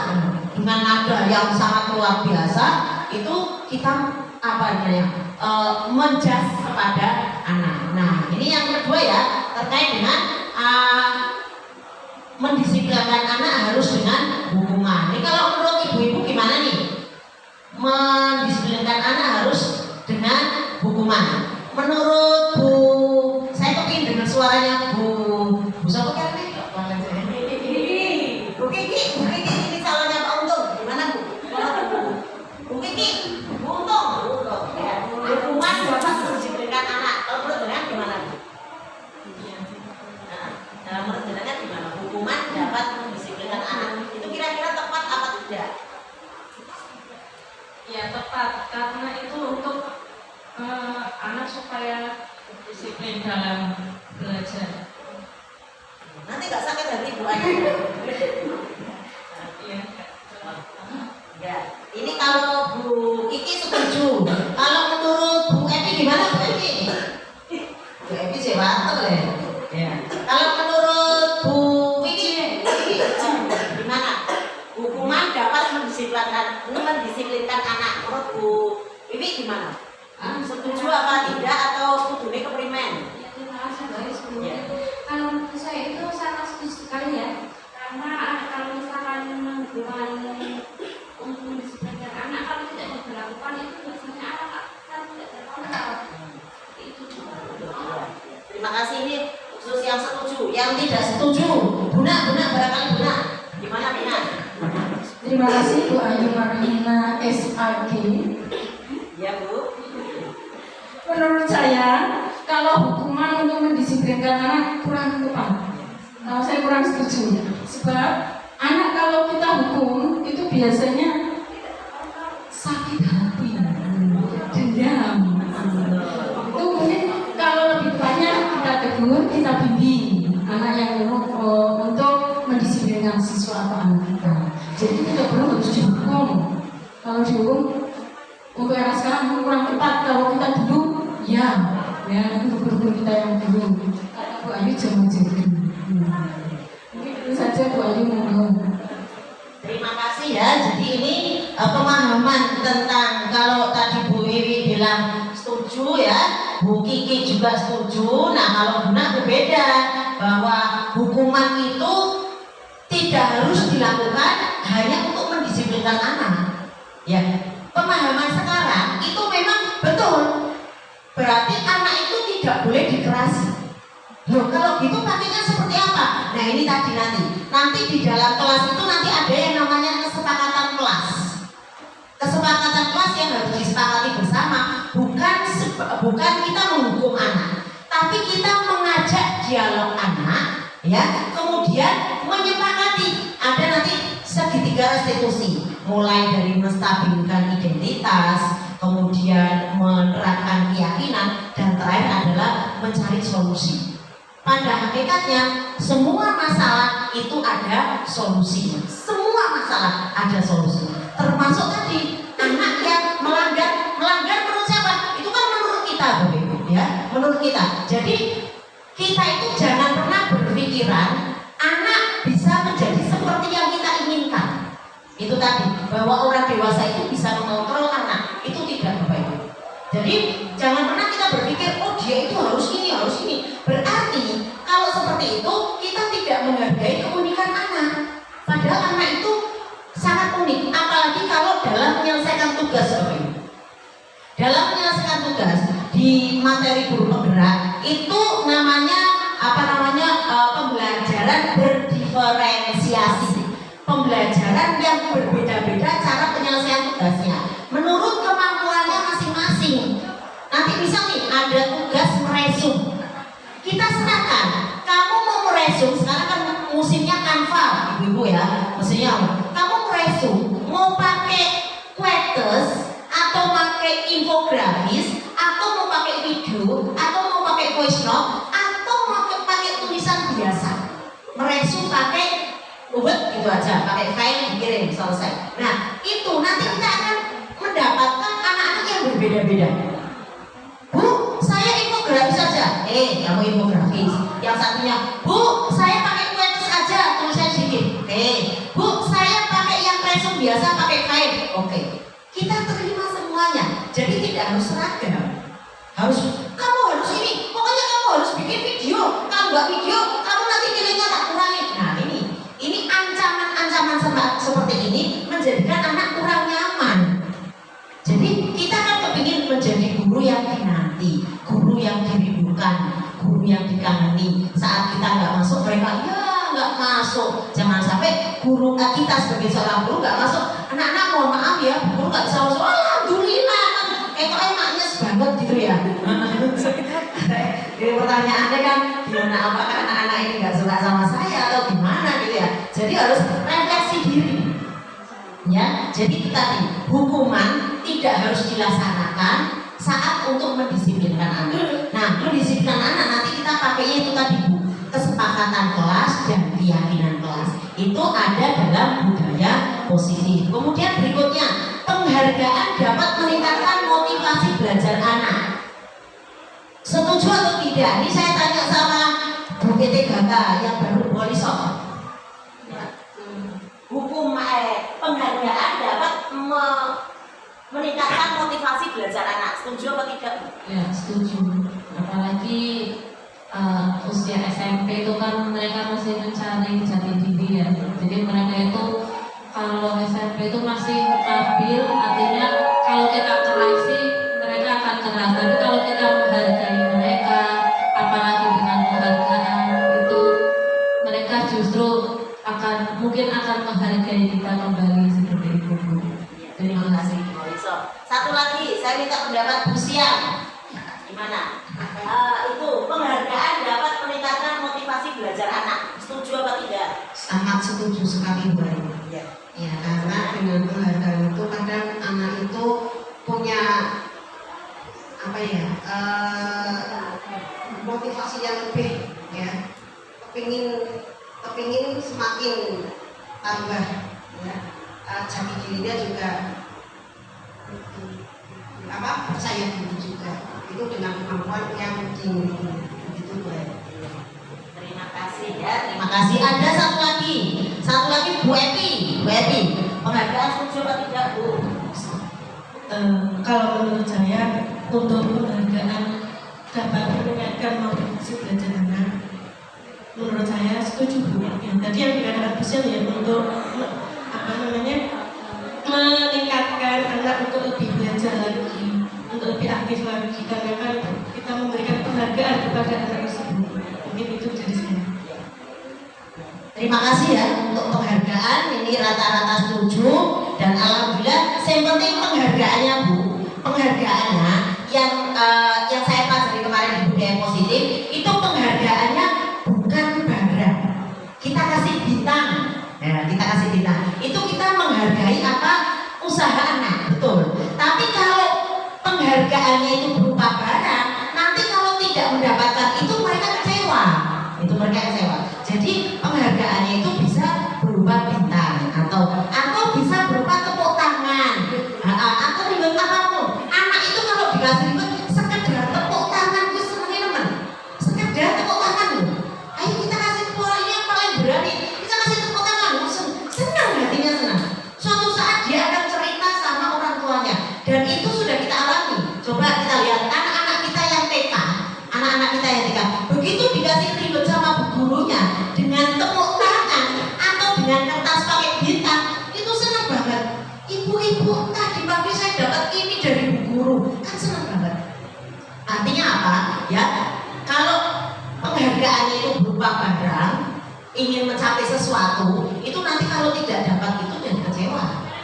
Dengan nada yang sangat luar biasa, itu kita menjas kepada anak. Nah, ini yang kedua ya, terkait dengan mendisiplinkan anak harus dengan hukuman. Ini kalau menurut ibu-ibu gimana nih? Mendisiplinkan anak harus dengan hukuman. Menurut Bu, saya kepingin dengar suaranya Bu siapa kan nih? Bu Kiki ini calonnya Pak Untung. Gimana Bu? Bu Kiki, Bu Untung. Ya, hukuman dapat mendisiplinkan anak. Kalau menurut jenengan gimana Bu? Nah, menurut jenengan gimana? Hukuman dapat mendisiplinkan anak. Itu kira-kira tepat apa tidak? Ya tepat, karena itu untuk anak supaya disiplin dalam belajar. Nanti nggak sakit hati Bu Ayu. Iya. Ya, ini kalau Bu Kiki setuju. Kalau menurut Bu Epi gimana Bu Epi? Bu Epi sewater ya. Kalau menurut Bu Kiki gimana? Hukuman dapat mendisiplinkan anak. Menurut Bu Wiwi gimana? Setuju apa tidak atau kudune keprimen? Ya, terima kasih Mbak sebelumnya. Kalau menurut saya itu sangat setuju sekali ya, karena kalau misalkan hukuman untuk mendisiplinkan anak kalau tidak diberlakukan itu biasanya anak kan tidak terkontrol. Itu juga. Terima kasih, ini khusus yang setuju. Yang tidak setuju, Buna barangkali Buna. Gimana Buna? Terima kasih Bu Ayu Marina SAG. Ya Bu. Menurut saya, kalau hukuman untuk mendisiplinkan anak kurang tepat. Kalau saya kurang setuju. Sebab anak kalau kita hukum itu biasanya sakit hati, dendam. Itu mungkin kalau lebih tepatnya kita tegur, kita bimbing anak yang untuk mendisiplinkan siswa atau anak kita. Jadi tidak perlu harus dihukum. Kalau dihukum untuk era sekarang kurang tepat. Kalau kita dulu ya untuk guru kita yang dulu. Kata Bu Ayu jangan jadi. Mungkin itu saja Bu Ayu mohon. Terima kasih ya. Jadi ini pemahaman tentang kalau tadi Bu Wiwi bilang setuju ya, Bu Kiki juga setuju. Nah kalau Buna berbeda bahwa hukuman itu tidak harus dilakukan hanya untuk mendisiplinkan anak. Ya, pemahaman sekarang itu memang betul. Berarti anak itu tidak boleh dikerasi. Loh kalau gitu pakainya seperti apa? Nah ini tadi nanti di dalam kelas itu nanti ada yang namanya kesepakatan kelas. Kesepakatan kelas yang harus disepakati bersama, bukan kita menghukum anak, tapi kita mengajak dialog anak, ya. Kemudian menyepakati ada nanti segitiga restitusi, mulai dari menstabilkan identitas, kemudian menerapkan keyakinan, dan terakhir adalah mencari solusi. Pada hakikatnya semua masalah itu ada solusinya. Semua masalah ada solusi. Termasuk tadi anak yang melanggar menurut siapa? Itu kan menurut kita, Bu, ya, menurut kita. Jadi kita itu jangan pernah berpikiran anak bisa menjadi seperti yang kita inginkan. Itu tadi bahwa orang dewasa itu bisa mengontrol anak, itu tidak baik. Jadi jangan pernah kita berpikir oh dia itu harus ini. Berarti kalau seperti itu kita tidak menghargai keunikan anak. Padahal anak itu sangat unik, apalagi kalau dalam menyelesaikan tugas, Bapak Ibu. Dalam menyelesaikan tugas di materi guru penggerak itu namanya pembelajaran berdiferensiasi. Pembelajaran yang berbeda-beda cara penyelesaian tugasnya menurut kemampuannya masing-masing. Nanti misal nih ada tugas meresum, kita serahkan, kamu mau meresum, sekarang kan musimnya Canva, ibu-ibu ya, maksudnya kamu meresum, mau pakai quotes atau pakai infografis, atau mau pakai video, atau mau pakai voice note, atau mau pakai tulisan biasa. Meresum pakai Word gitu aja, pakai file dikirim selesai. Nah itu nanti kita akan mendapatkan anak-anak yang berbeda-beda. Bu, saya infografis saja. kamu infografis. Yang satunya, Bu, saya pakai kuetus aja, tulisannya sedikit. Oke. Bu, saya pakai yang resum biasa, pakai kain. Oke. Kita terima semuanya. Jadi tidak harus seragam. Kamu harus ini. Pokoknya kamu harus bikin video. Kalau nggak video, kamu nanti nilainya tak kurangin. Nah ini ancaman-ancaman seperti ini menjadikan anak kurang nyaman. Jadi kita kan kepingin menjadi guru yang dinanti, guru yang dirindukan, guru yang dikangeni. Saat kita nggak masuk, mereka ya nggak masuk. Jangan sampai guru kita sebagai seorang guru nggak masuk. Anak-anak mohon maaf ya, guru nggak bisa masuk. Alhamdulillah, kok emaknya banget gitu ya. Jadi pertanyaannya kan gimana, apakah anak-anak ini nggak suka sama saya atau gimana gitu ya. Jadi harus refleksi diri. Ya, jadi tadi hukuman tidak harus dilaksanakan saat untuk mendisiplinkan anak. Nah, mendisiplinkan anak nanti kita pakainya itu tadi Bu, kesepakatan kelas dan keyakinan kelas. Itu ada dalam budaya positif. Kemudian berikutnya, penghargaan dapat meningkatkan motivasi belajar anak. Setuju atau tidak? Ini saya tanya sama Bu PT Gata yang baru Bolisok. Penghargaan dapat meningkatkan motivasi belajar anak. Setuju atau tidak? Ya, setuju. Apalagi usia SMP itu kan mereka masih mencari jati diri ya. Jadi mereka itu kalau SMP itu masih stabil, artinya kalau kita keras sih mereka akan keras. Tapi kalau kita menghargai mereka, apalagi dengan penghargaan itu, mereka justru mungkin akan menghargai kita kembali seperti itu Bu. Terima kasih Bu Liso. Satu lagi, saya minta pendapat Bu Siang. Gimana? Itu penghargaan dapat meningkatkan motivasi belajar anak. Setuju apa tidak? Sangat setuju sekali Bu Ayu. Ya. Ya, karena dengan penghargaan itu kadang anak itu punya apa ya, motivasi yang lebih ya, kepingin semakin tambah ya, jati dirinya juga percaya diri juga, itu dengan kemampuan yang tinggi begitu Bu Ayu. Terima kasih ya, terima kasih. Ada satu lagi Bu Epi. Penghargaan setuju atau tidak Bu? Kalau menurut saya untuk penghargaan dapat meningkatkan motivasi belajar anak, menurut saya setuju Bu. Yang tadi yang dikatakan Bu Siang ya, untuk meningkatkan anak untuk lebih belajar lagi, untuk lebih aktif lagi, karena kan kita memberikan penghargaan kepada anak tersebut. Mungkin itu dari saya. Terima kasih ya untuk penghargaan, ini rata-rata setuju dan alhamdulillah. Yang penting penghargaannya Bu, penghargaannya yang saya pelajari kemarin di budaya positif itu penghargaannya bukan barang. Kita kasih bintang, ya, kita kasih bintang. Itu kita menghargai apa usaha anak, betul. Tapi kalau penghargaannya itu berupa barang, nanti kalau tidak mendapatkan itu mereka kecewa. Jadi penghargaannya itu bisa berupa bintang atau bisa berupa tepuk tangan atau ribet apapun. Anak itu kalau dikasih ribet sekedar tepuk tangan itu senengnya teman. Sekedar tepuk tangan loh. Ayo kita kasih tepuk ini yang paling berani. Kita kasih tepuk tangan, senang hatinya senang. Suatu saat dia akan cerita sama orang tuanya dan itu sudah kita alami. Coba kita lihat anak-anak kita yang TK, begitu dikasih ribet sama bu gurunya dengan tepuk tangan atau dengan kertas pakai bintang, itu senang banget. Ibu-ibu tadi pagi saya dapat ini dari bu guru, kan senang banget. Artinya apa? Ya, kalau penghargaannya itu berupa barang, ingin mencapai sesuatu, itu nanti kalau tidak dapat itu jadi kecewa.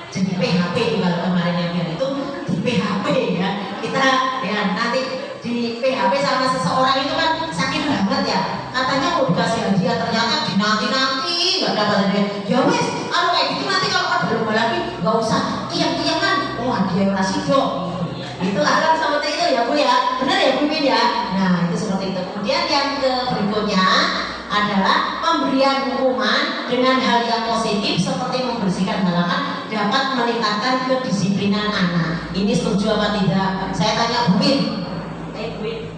Jadi PHP kalau kemarin yang biar itu di PHP ya. Kita ya nanti di PHP sama seseorang itu kan sakit banget ya. Katanya mau dikasih hadiah ternyata dinanti-nanti nggak dapat hadiah. Ya wes, kalau kayak gitu nanti kalau ada lomba lagi nggak usah tiang-tiangan. Oh hadiah kasih dong. Itu akan seperti itu ya Bu ya. Benar ya Bu Min ya. Nah itu seperti itu. Kemudian yang berikutnya adalah pemberian hukuman dengan hal yang positif seperti membersihkan halaman dapat meningkatkan kedisiplinan anak. Ini setuju apa tidak? Saya tanya Bu Min. Bu Min,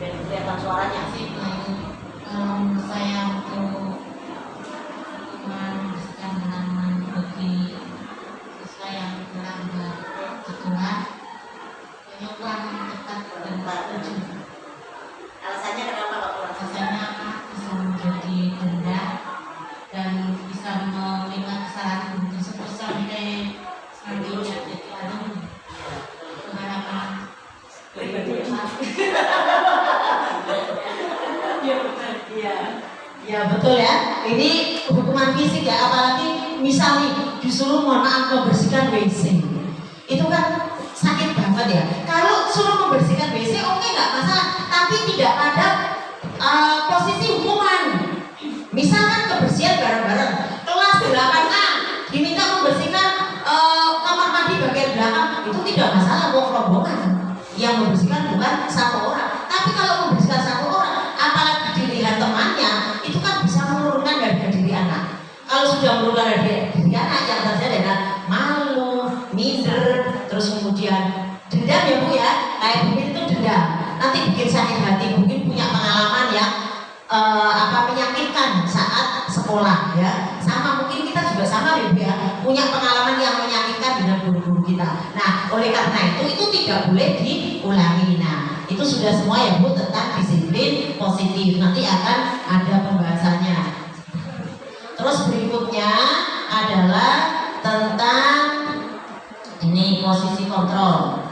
kelihatan suaranya. Kalau saya untuk membersihkan halaman bagi siswa yang melanggar aturan, penyuapan tepat dan tertuju. Alasannya kenapa Pak Kurang? Rasanya bisa menjadi denda dan bisa mengingat kesalahan tersebut sampai selanjutnya. Jadi ada harapan Ya betul ya. Ini hukuman fisik ya, apalagi misalnya disuruh mohon maaf membersihkan WC. Itu kan sakit banget ya. Kalau suruh membersihkan WC oke nggak masalah, tapi tidak pada posisi hukuman. Misalkan kebersihan bareng-bareng, kelas 8A diminta membersihkan kamar mandi bagian belakang, itu tidak masalah, kok rombongan. Yang membersihkan bukan satu orang, tapi kalau membersihkan satu orang, apalagi dilihat temannya, itu kan bisa menurunkan harga diri anak. Kalau sudah menurunkan harga diri anak, yang terjadi adalah malu, minder, terus kemudian dendam ya Bu ya, kayak mungkin itu dendam. Nanti bikin sakit hati, mungkin punya pengalaman yang menyakitkan saat sekolah ya. Sama mungkin kita juga sama ya Bu ya, punya pengalaman yang menyakitkan dengan guru-guru kita. Nah, oleh karena itu tidak boleh diulangi. Nah, itu sudah semua ya Bu tentang disiplin positif. Nanti akan ada pembahasannya. Terus berikutnya adalah tentang ini posisi kontrol.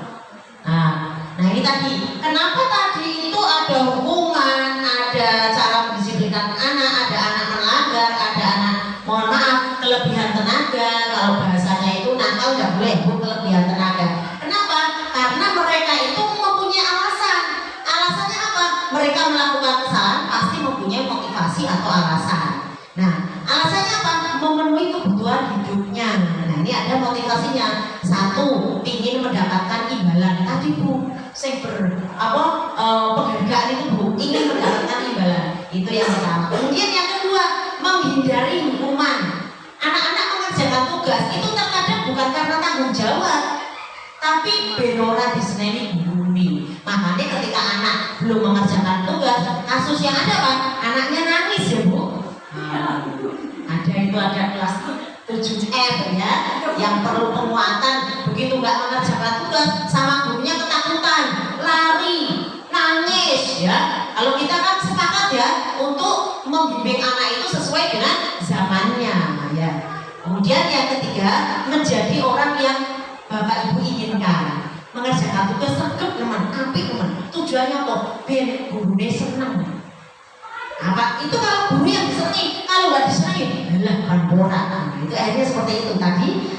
Nah ini tadi, kenapa tadi itu ada hukuman, ada cara mendisiplinkan anak, ada anak melanggar, ada anak mohon maaf kelebihan tenaga. Kalau bahasanya itu nakal nggak boleh Bu, kelebihan tenaga. Kenapa? Karena mereka itu mempunyai alasan. Alasannya apa? Mereka melakukan kesalahan pasti mempunyai motivasi atau alasan. Nah alasannya apa? Memenuhi kebutuhan hidupnya. Nah ini ada motivasinya. Satu, ingin mendapatkan imbalan. Tadi Bu, penghargaan itu Bu, ingin mendapatkan imbalan. Itu yang pertama. Kemudian yang kedua, menghindari hukuman. Anak-anak mengerjakan tugas itu terkadang bukan karena tanggung jawab, tapi benora diseneni bumi. Makanya ketika anak belum mengerjakan tugas, kasus yang ada Pak, anaknya nangis ya Bu. Ada kelas 7F ya, yang perlu penguatan. Begitu nggak mengerjakan tugas, sama gurunya ketakutan, lari, nangis ya. Kalau kita kan sepakat ya untuk membimbing anak itu sesuai dengan zamannya ya. Kemudian yang ketiga, menjadi orang yang Bapak Ibu inginkan. Mengerjakan tugas sergap teman, apik teman. Tujuannya kok biar gurunya senang. Apa itu kalau guru yang disenangi, kalau nggak disenangi, adalah panpora. Itu akhirnya seperti itu tadi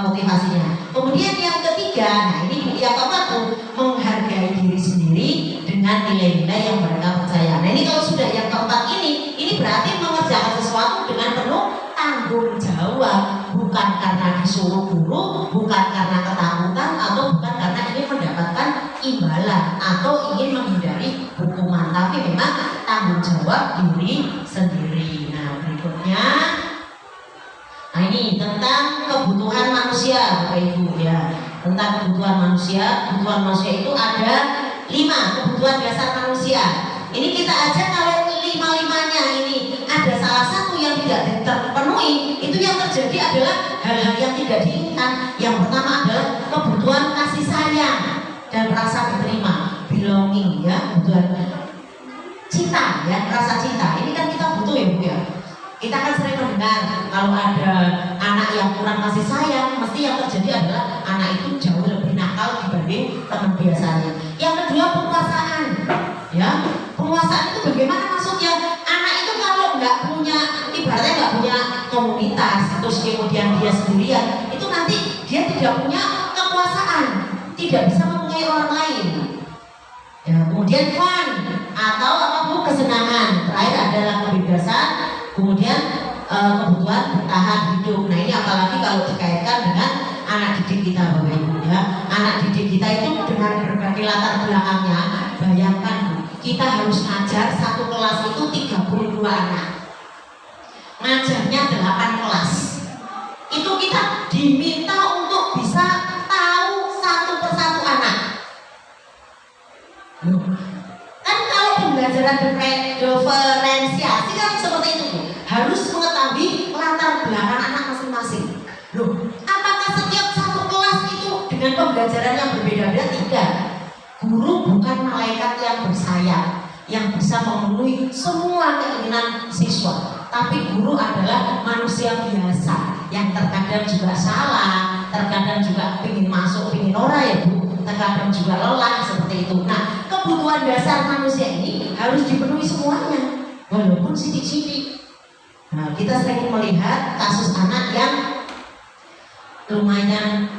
motivasinya. Kemudian yang ketiga, nah ini yang keempat tuh, menghargai diri sendiri dengan nilai-nilai yang mereka percaya. Nah ini kalau sudah yang keempat ini berarti mengerjakan sesuatu dengan penuh tanggung jawab, bukan karena disuruh guru, bukan karena ketakutan, atau bukan karena ingin mendapatkan imbalan atau ingin menghindari hukuman, tapi memang tanggung jawab diri sendiri. Nah berikutnya, nah ini tentang kebutuhan manusia Bapak Ibu ya. Tentang kebutuhan manusia. Kebutuhan manusia itu ada 5 kebutuhan dasar manusia. Ini kita aja kalau 5-5-nya ini ada salah satu yang tidak terpenuhi, itu yang terjadi adalah hal-hal yang tidak diinginkan. Yang pertama adalah kebutuhan kasih sayang dan rasa diterima, belonging ya, kebutuhan cinta ya, rasa cinta. Ini kan kita butuh ya Bu ya. Kita kan sering mendengar kalau ada anak yang kurang kasih sayang, mesti yang terjadi adalah anak itu jauh lebih nakal dibanding teman biasanya. Yang kedua, penguasaan ya. Penguasaan itu bagaimana maksudnya? Anak itu kalau nggak punya, ibaratnya nggak punya komunitas, terus kemudian dia sendirian, itu nanti dia tidak punya kekuasaan, tidak bisa mempunyai orang lain ya. Kemudian fun atau apa Bu, kesenangan. Terakhir adalah kebebasan. Kemudian kebutuhan bertahan hidup. Nah ini apalagi kalau dikaitkan dengan anak didik kita Bapak Ibu ya. Anak didik kita itu dengan berbagai latar belakangnya. Bayangkan Bu, kita harus ngajar satu kelas itu 32 anak, ngajarnya 8 kelas. Itu kita diminta untuk bisa tahu satu persatu anak. Loh, kan kalau pembelajaran pelajaran diferensiasi kan seperti itu, harus mengetahui latar belakang anak masing-masing. Loh, apakah setiap satu kelas itu dengan pembelajaran yang berbeda-beda? Tidak. Guru bukan malaikat yang bersayap yang bisa memenuhi semua keinginan siswa, tapi guru adalah manusia biasa yang terkadang juga salah, terkadang juga ingin masuk, ingin ora ya Bu, terkadang juga lelah seperti itu. Nah, kebutuhan dasar manusia ini harus dipenuhi semuanya, walaupun sidik-sidik. Nah, kita sering melihat kasus anak yang lumayan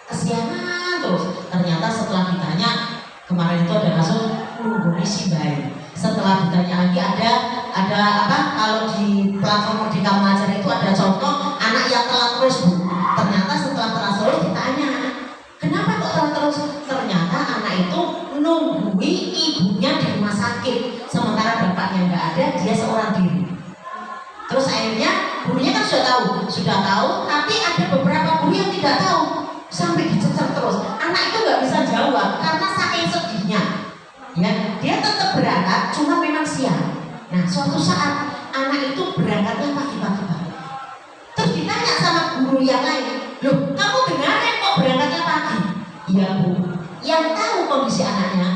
kesianan terus. Ternyata setelah ditanya, kemarin itu ada kasus menghubungi si bayi. Setelah ditanya lagi ada apa? Kalau di platform Merdeka Mengajar itu ada contoh anak yang telat terus Bu. Ternyata setelah telat terus ditanya, kenapa kok telat terus? Ternyata anak itu nungguin ibunya di rumah sakit, sementara bapaknya nggak ada, dia seorang diri. Terus akhirnya gurunya kan sudah tahu, tapi ada beberapa guru yang tidak tahu, sampai dicecer terus. Anak itu nggak bisa jawab karena saking sedihnya. Ya, dia tetap berangkat, cuma memang siang. Nah, suatu saat anak itu berangkatnya pagi-pagi. Terus ditanya sama guru yang lain, loh, kamu beneran kok berangkatnya pagi? Iya Bu. Yang tahu kondisi anaknya,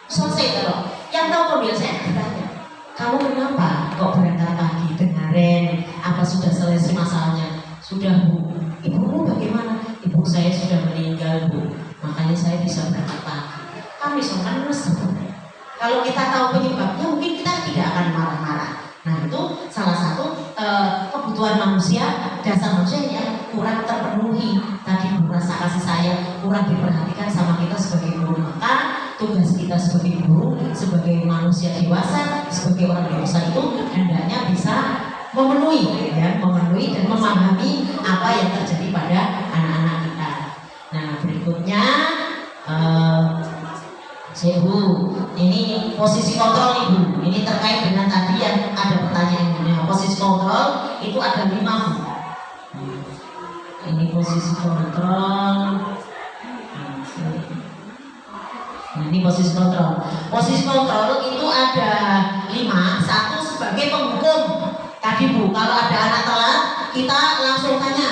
selesai loh. Yang tahu kondisi saya bertanya, kamu kenapa kok berangkat pagi? Dengarin, apa sudah selesai masalahnya? Sudah Bu. Ibumu bagaimana? Ibu saya sudah meninggal Bu, makanya saya bisa berangkat pagi. Kami sokan resep. Kalau kita tahu penyebabnya, mungkin kita tidak akan marah-marah. Nah, itu salah satu kebutuhan manusia, dasar manusia yang kurang terpenuhi. Tadi rasa kasih sayang kurang diperhatikan sama kita sebagai guru. Maka tugas kita sebagai guru, sebagai manusia dewasa, sebagai orang dewasa itu hendaknya bisa memenuhi dan memahami apa yang terjadi pada anak-anak kita. Nah, berikutnya Bu, ini posisi kontrol nih Bu. Ini terkait dengan tadi yang ada pertanyaan ini. Posisi kontrol itu ada 5 Bu. Ini posisi kontrol. Nah, ini posisi kontrol. Posisi kontrol itu ada 5. Satu sebagai penghukum. Tadi Bu, kalau ada anak telat, kita langsung tanya.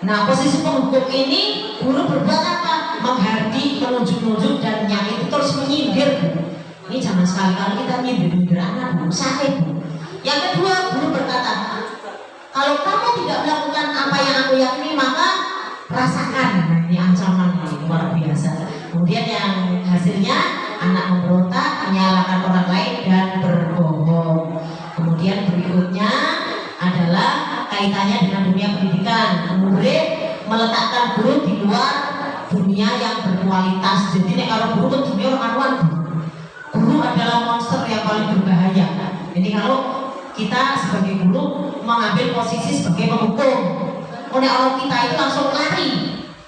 Nah, posisi penghukum ini guru berbuat apa? Menghardik, menunjuk-nunjuk dan menyakiti, terus menyindir Bu. Ini jangan sekali-kali kita nyindir anak Bu, sakit Bu. Yang kedua, guru berkata, kalau kamu tidak melakukan apa yang aku yakini, maka rasakan. Nah, ini ancaman luar biasa. Kemudian yang hasilnya anak memberontak, menyalahkan orang lain dan berbohong. Kemudian berikutnya adalah kaitannya dengan dunia pendidikan. Murid meletakkan guru di luar dunia yang berkualitas. Jadi kalau guru ke dunia orang-orang, guru adalah monster yang paling berbahaya. Jadi kalau kita sebagai guru mengambil posisi sebagai penghukum, oleh orang kita itu langsung lari.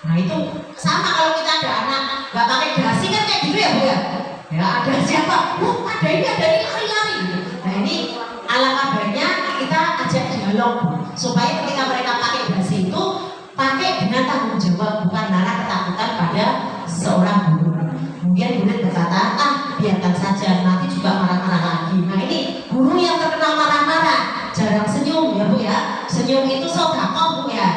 Nah, itu sama kalau kita ada anak nggak pakai dasi kan kayak gitu ya Bu ya. Ya ada siapa? Ada ini lari-lari. Nah, ini alangkah baiknya kita ajak dialog Bu, supaya ketika mereka pakai dasi itu pakai dengan tanggung jawab, bukan karena ketakutan pada seorang guru. Kemudian murid berkata, biarkan saja, nanti juga marah-marah lagi. Nah, ini guru yang terkenal marah-marah, jarang senyum ya Bu ya. Senyum itu sedekah Bu ya,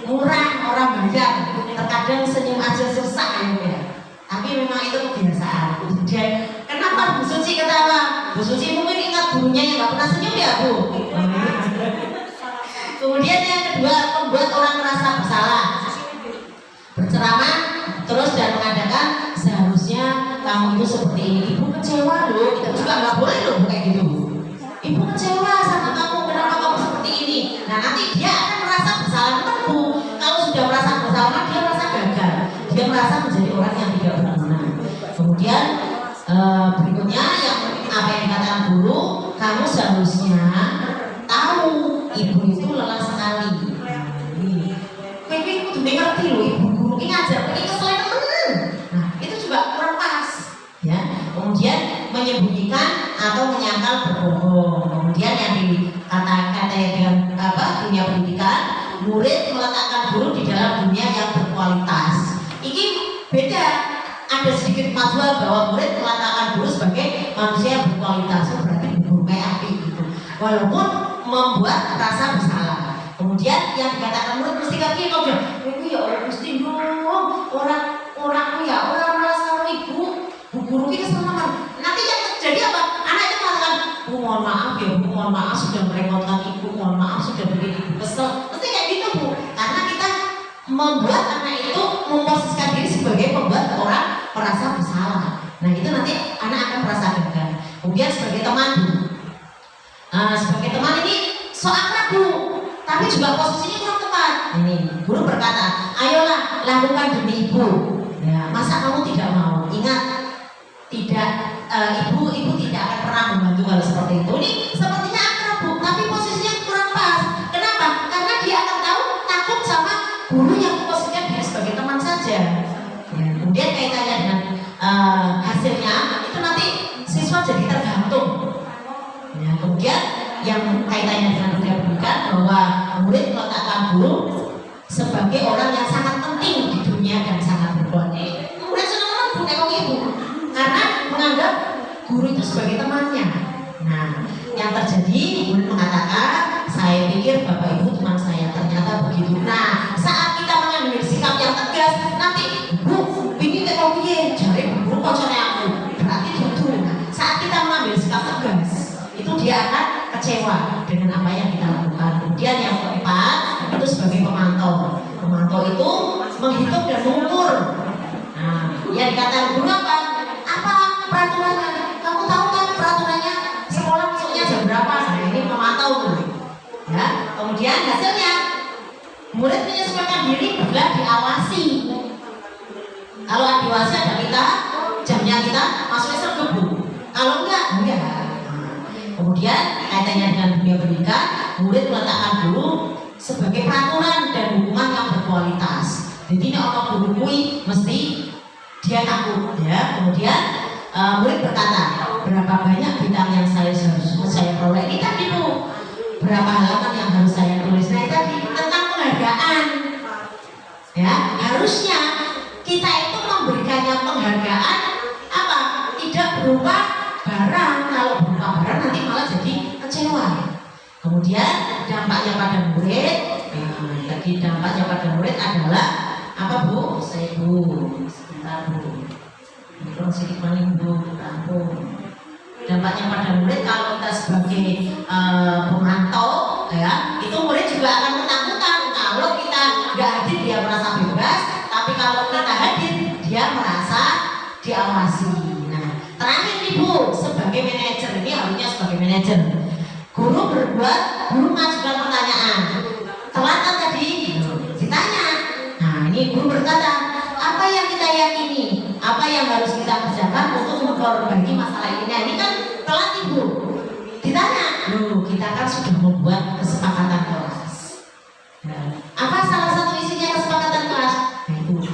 murah orang banyak. Terkadang senyum aja susah ya Bu ya. Tapi memang itu kebiasaan. Kemudian kenapa Bu Suci ketawa? Bu Suci mungkin ingat gurunya yang nggak pernah senyum ya Bu. Kemudian yang kedua, membuat orang merasa bersalah. Berceramah terus dan mengadakan seharusnya kamu itu seperti ini. Ibu kecewa loh, kita juga nggak boleh loh kayak gitu. Ibu kecewa sama kamu, kenapa kamu seperti ini? Nah, nanti dia akan merasa bersalah Bu. Kalau sudah merasa bersalah, dia merasa gagal. Dia merasa menjadi orang yang tidak berguna. Kemudian berikutnya yang apa yang dikatakan guru, kamu seharusnya tahu ibu itu lelah sekali. Kowe kudu ngerti loh, ibu guru ini ngajar ini kesuwen temen. Nah, itu juga kurang pas. Ya. Kemudian menyembunyikan atau menyangkal berbohong. Kemudian yang dikatakan dengan dunia pendidikan, murid meletakkan guru di dalam dunia yang berkualitas. Ini beda. Ada sedikit kemajuan bahwa murid meletakkan guru sebagai manusia berkualitas berarti guru kayak api gitu. Walaupun membuat rasa bersalah. Kemudian yang dikatakan murid mesti kaki kau bilang, itu ya orang mesti dong orang ya orang merasa ibu guru kita sama. Nanti yang terjadi apa? Anak itu mengatakan, mohon maaf ya bu, mohon maaf sudah merepotkan ibu, mohon maaf sudah bikin ibu kesel. Mesti kayak gitu bu, karena kita membuat anak itu memposisikan diri sebagai pembuat orang merasa bersalah. Nah itu nanti anak akan merasa gagal. Kemudian sebagai teman bu, sebagai teman ini so akrab bu, tapi juga posisinya kurang tepat. Ini guru berkata, ayolah lakukan demi ibu. Ya, masa kamu tidak mau? Ingat, tidak ibu tidak akan pernah membantu kalau seperti itu. Ini sepertinya akrab bu, tapi posisinya kurang pas. Kenapa? Karena dia akan tahu takut sama guru yang posisinya dia sebagai teman saja. Ya, kemudian kaitannya dengan hasilnya itu nanti siswa jadi tergantung. Ya, kemudian yang kaitannya dengan dunia pendidikan bahwa murid meletakkan guru sebagai orang yang sangat penting di dunia dan sangat berkualitas. Murid senang bu nengok ibu karena menganggap guru itu sebagai temannya. Nah, yang terjadi murid mengatakan, saya pikir bapak ibu teman saya, ternyata begitu. Nah, saat kita mengambil sikap yang tegas, nanti bu ini tengok piye jare guru kocone aku. Berarti itu. Saat kita mengambil sikap tegas, itu dia akan kecewa dengan apa yang kita lakukan. Kemudian yang keempat itu sebagai pemantau. Pemantau itu menghitung dan mengukur. Nah, yang dikatakan guru apa? Apa peraturannya? Kamu tahu kan peraturannya sekolah masuknya jam berapa? Nah, ini pemantau tuh. Ya, kemudian hasilnya murid menyesuaikan diri bila diawasi. Kalau diawasi ada kita, jamnya kita masuknya sergap bu. Kalau enggak. Kemudian kaitannya dengan dunia pendidikan, murid meletakkan guru sebagai peraturan dan hukuman yang berkualitas. Jadi ini orang guru kui mesti dia takut ya. Kemudian murid berkata, berapa banyak bintang yang saya peroleh ini tadi bu, berapa halaman yang harus saya tulis. Nah tadi tentang penghargaan ya, harusnya kita itu memberikannya penghargaan apa? Tidak berupa barang. Kalau berupa barang nanti malah jadi kecewa. Kemudian dampaknya pada murid, tadi dampaknya pada murid adalah apa bu? Saya bu, sebentar bu, mikro sedikit maning bu, tampung. Dampaknya pada murid kalau kita sebagai pemantau, ya, itu murid juga akan ketakutan. Kalau kita nggak hadir dia merasa bebas, tapi kalau kita hadir dia merasa diawasi. Nah, terakhir ibu sebagai manajer, ini harusnya sebagai manajer. Guru mengajukan pertanyaan. Telat kan tadi? Ditanya. Nah, ini guru berkata, apa yang kita yakini? Apa yang harus kita kerjakan untuk memperbaiki masalah ini? Nah, ini kan telat ibu. Ditanya. Kita kan sudah membuat kesepakatan kelas. Nah, apa salah satu isinya kesepakatan kelas? Nah, itu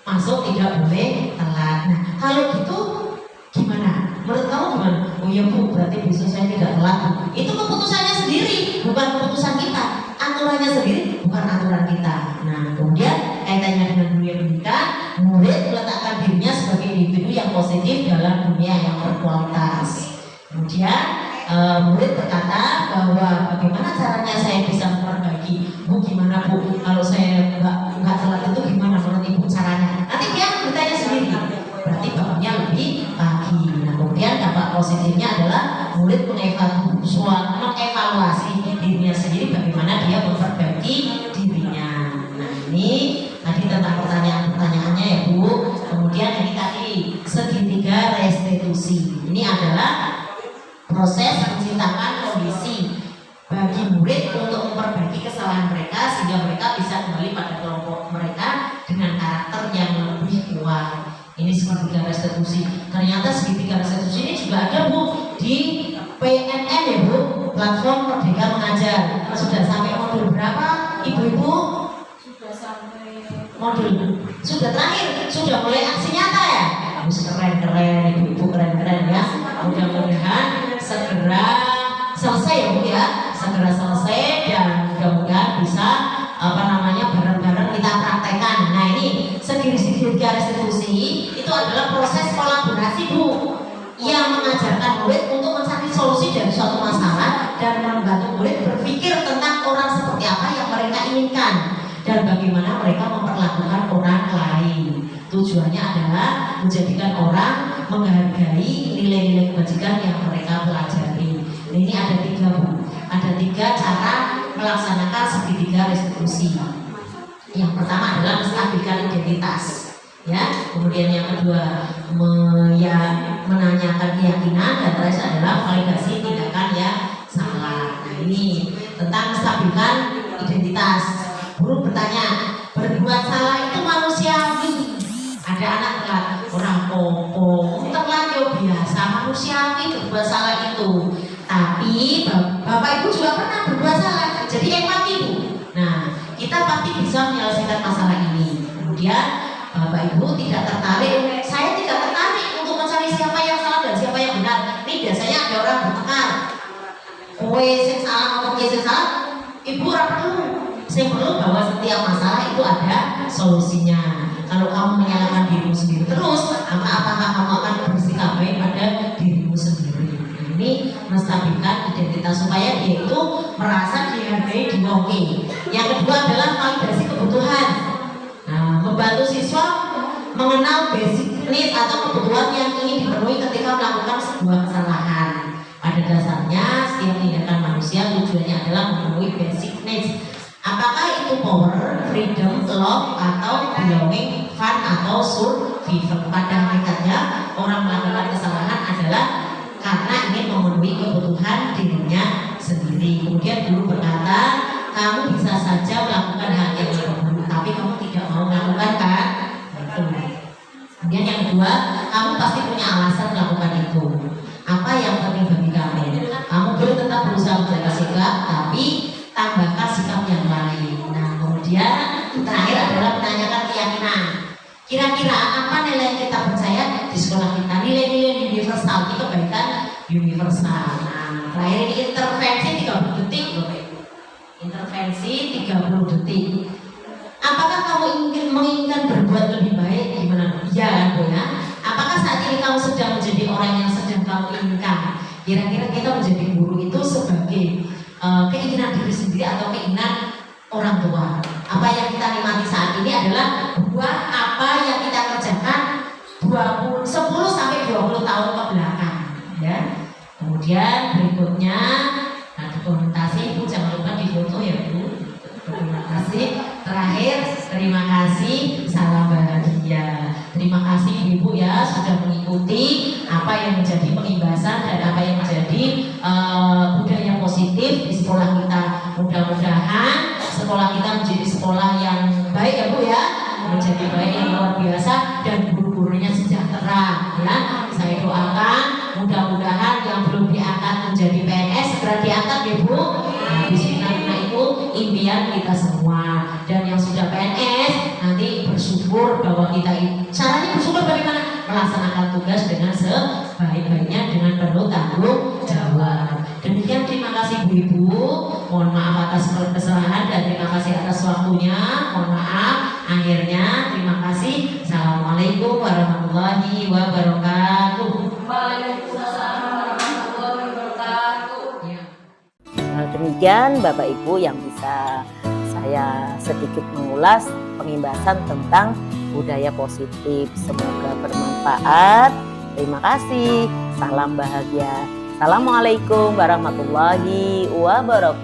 masuk tidak boleh telat. Nah, kalau gitu gimana? Menurut kamu gimana? Oh iya bu, berarti besok saya tidak telat bu. Itu keputusannya sendiri, bukan keputusan kita. Aturannya sendiri, bukan aturan kita. Nah, kemudian kaitannya dengan dunia pendidikan, murid meletakkan dirinya sebagai individu yang positif dalam dunia yang berkualitas. Kemudian murid berkata bahwa bagaimana caranya saya bisa memperbaiki. Bu gimana bu? Kalau saya nggak telat itu gimana menurut ibu caranya? Nanti dia bertanya sendiri. Berarti bapaknya lebih pagi. Nah, kemudian dampak positifnya adalah murid mengevaluasi dirinya sendiri bagaimana dia memperbaiki dirinya. Nah, ini tadi tentang pertanyaannya ya bu. Kemudian ini tadi segitiga restitusi. Ini adalah proses menciptakan kondisi bagi murid untuk memperbaiki kesalahan mereka sehingga mereka bisa kembali pada kelompok mereka dengan karakter yang lebih kuat. Ini segitiga restitusi. Ternyata segitiga restitusi ini juga ada bu di PNN ya bu, platform Merdeka Mengajar. Sudah sampai modul berapa ibu-ibu? Sudah sampai modul. Sudah terakhir, sudah mulai aksi nyata ya. Keren-keren ibu-ibu, keren-keren ya. Mudah-mudahan segera selesai ya bu ya, segera selesai dan mudah-mudahan bisa bareng-bareng kita praktekkan. Nah ini segitiga restitusi itu adalah proses kolaborasi bu yang mengajarkan kebajikan dan bagaimana mereka memperlakukan orang lain. Tujuannya adalah menjadikan orang menghargai nilai-nilai kebajikan yang mereka pelajari. Nah, ini ada 3 Bu. Ada 3 cara melaksanakan segitiga restitusi. Yang pertama adalah menstabilkan identitas, ya. Kemudian yang kedua menanyakan keyakinan, dan terakhir adalah validasi tindakan yang salah. Nah, ini tentang menstabilkan identitas. Guru bertanya, berbuat salah itu manusiawi. Ada anak telat, orang popo, telat yo biasa, manusiawi berbuat salah itu. Tapi Bapak Ibu juga pernah berbuat salah, jadi empati Bu. Nah, kita pasti bisa menyelesaikan masalah ini. Kemudian Bapak Ibu tidak tertarik, saya tidak tertarik untuk mencari siapa yang salah dan siapa yang benar. Ini biasanya ada orang bertengkar. Kowe sing salah atau kowe sing salah, Ibu ora perlu. Saya perlu bahwa setiap masalah itu ada solusinya. Kalau kamu menyalahkan dirimu sendiri terus, maka apakah kamu akan bersikap baik pada dirimu sendiri? Ini menstabilkan identitas supaya dia itu merasa dihargai, diwongi. Yang kedua adalah validasi kebutuhan. Nah, membantu siswa mengenal basic needs atau kebutuhan yang ingin dipenuhi ketika melakukan sebuah kesalahan. Pada dasarnya setiap tindakan manusia tujuannya adalah memenuhi basic needs. Apakah itu power, freedom, love, atau belonging, fun, atau survival? Pada hakikatnya orang melakukan kesalahan adalah karena ingin memenuhi kebutuhan dirinya sendiri. Kemudian guru berkata, kamu bisa saja melakukan hal yang buruk, tapi kamu tidak mau melakukan kan? Itu. Kemudian yang kedua, kamu pasti punya alasan melakukan itu. Apa yang penting bagi kamu? Kamu boleh tetap berusaha menjaga sikap, tapi tambahkan sikap yang lain. Nah, kemudian terakhir adalah menanyakan keyakinan. Kira-kira apa nilai yang kita percaya di sekolah kita? Nilai-nilai universal, itu kebaikan universal. Nah, terakhir ini intervensi 30 detik loh. Intervensi 30 detik. Apakah kamu menginginkan berbuat lebih baik? Gimana? Iya kan Bu ya? Apakah saat ini kamu sedang menjadi orang yang sedang kamu inginkan? Kira-kira kita menjadi guru itu sebagai keinginan diri sendiri atau keinginan orang tua. Apa yang kita nikmati saat ini adalah buah apa yang kita kerjakan 10 sampai 20 tahun ke belakang, ya. Kemudian berikutnya dokumentasi, Bu jangan lupa difoto ya Bu. Dokumentasi. Terakhir, terima kasih, salam bahagia. Terima kasih Ibu ya sudah mengikuti apa yang menjadi pengimbasan dan apa yang menjadi budaya positif di sekolah kita. Mudah-mudahan sekolah kita menjadi sekolah yang baik ya Bu ya, menjadi baik yang luar biasa dan guru-gurunya sejahtera ya. Saya doakan mudah-mudahan yang belum diangkat menjadi PNS segera diangkat ya Bu. Bismillah itu impian kita semua, dan yang sudah PNS nanti bersyukur bahwa kita caranya bersyukur bagaimana melaksanakan tugas dengan sebaik-baiknya dengan penuh tanggung jawab. Demikian, terima kasih Bu Ibu, mohon maaf atas kesalahan dan terima kasih atas waktunya, mohon maaf akhirnya, terima kasih. Assalamualaikum warahmatullahi wabarakatuh. Waalaikumsalam warahmatullahi wabarakatuh. Demikian Bapak Ibu yang bisa saya sedikit mengulas pengimbasan tentang budaya positif. Semoga bermanfaat. Terima kasih. Salam bahagia. Assalamualaikum warahmatullahi wabarakatuh.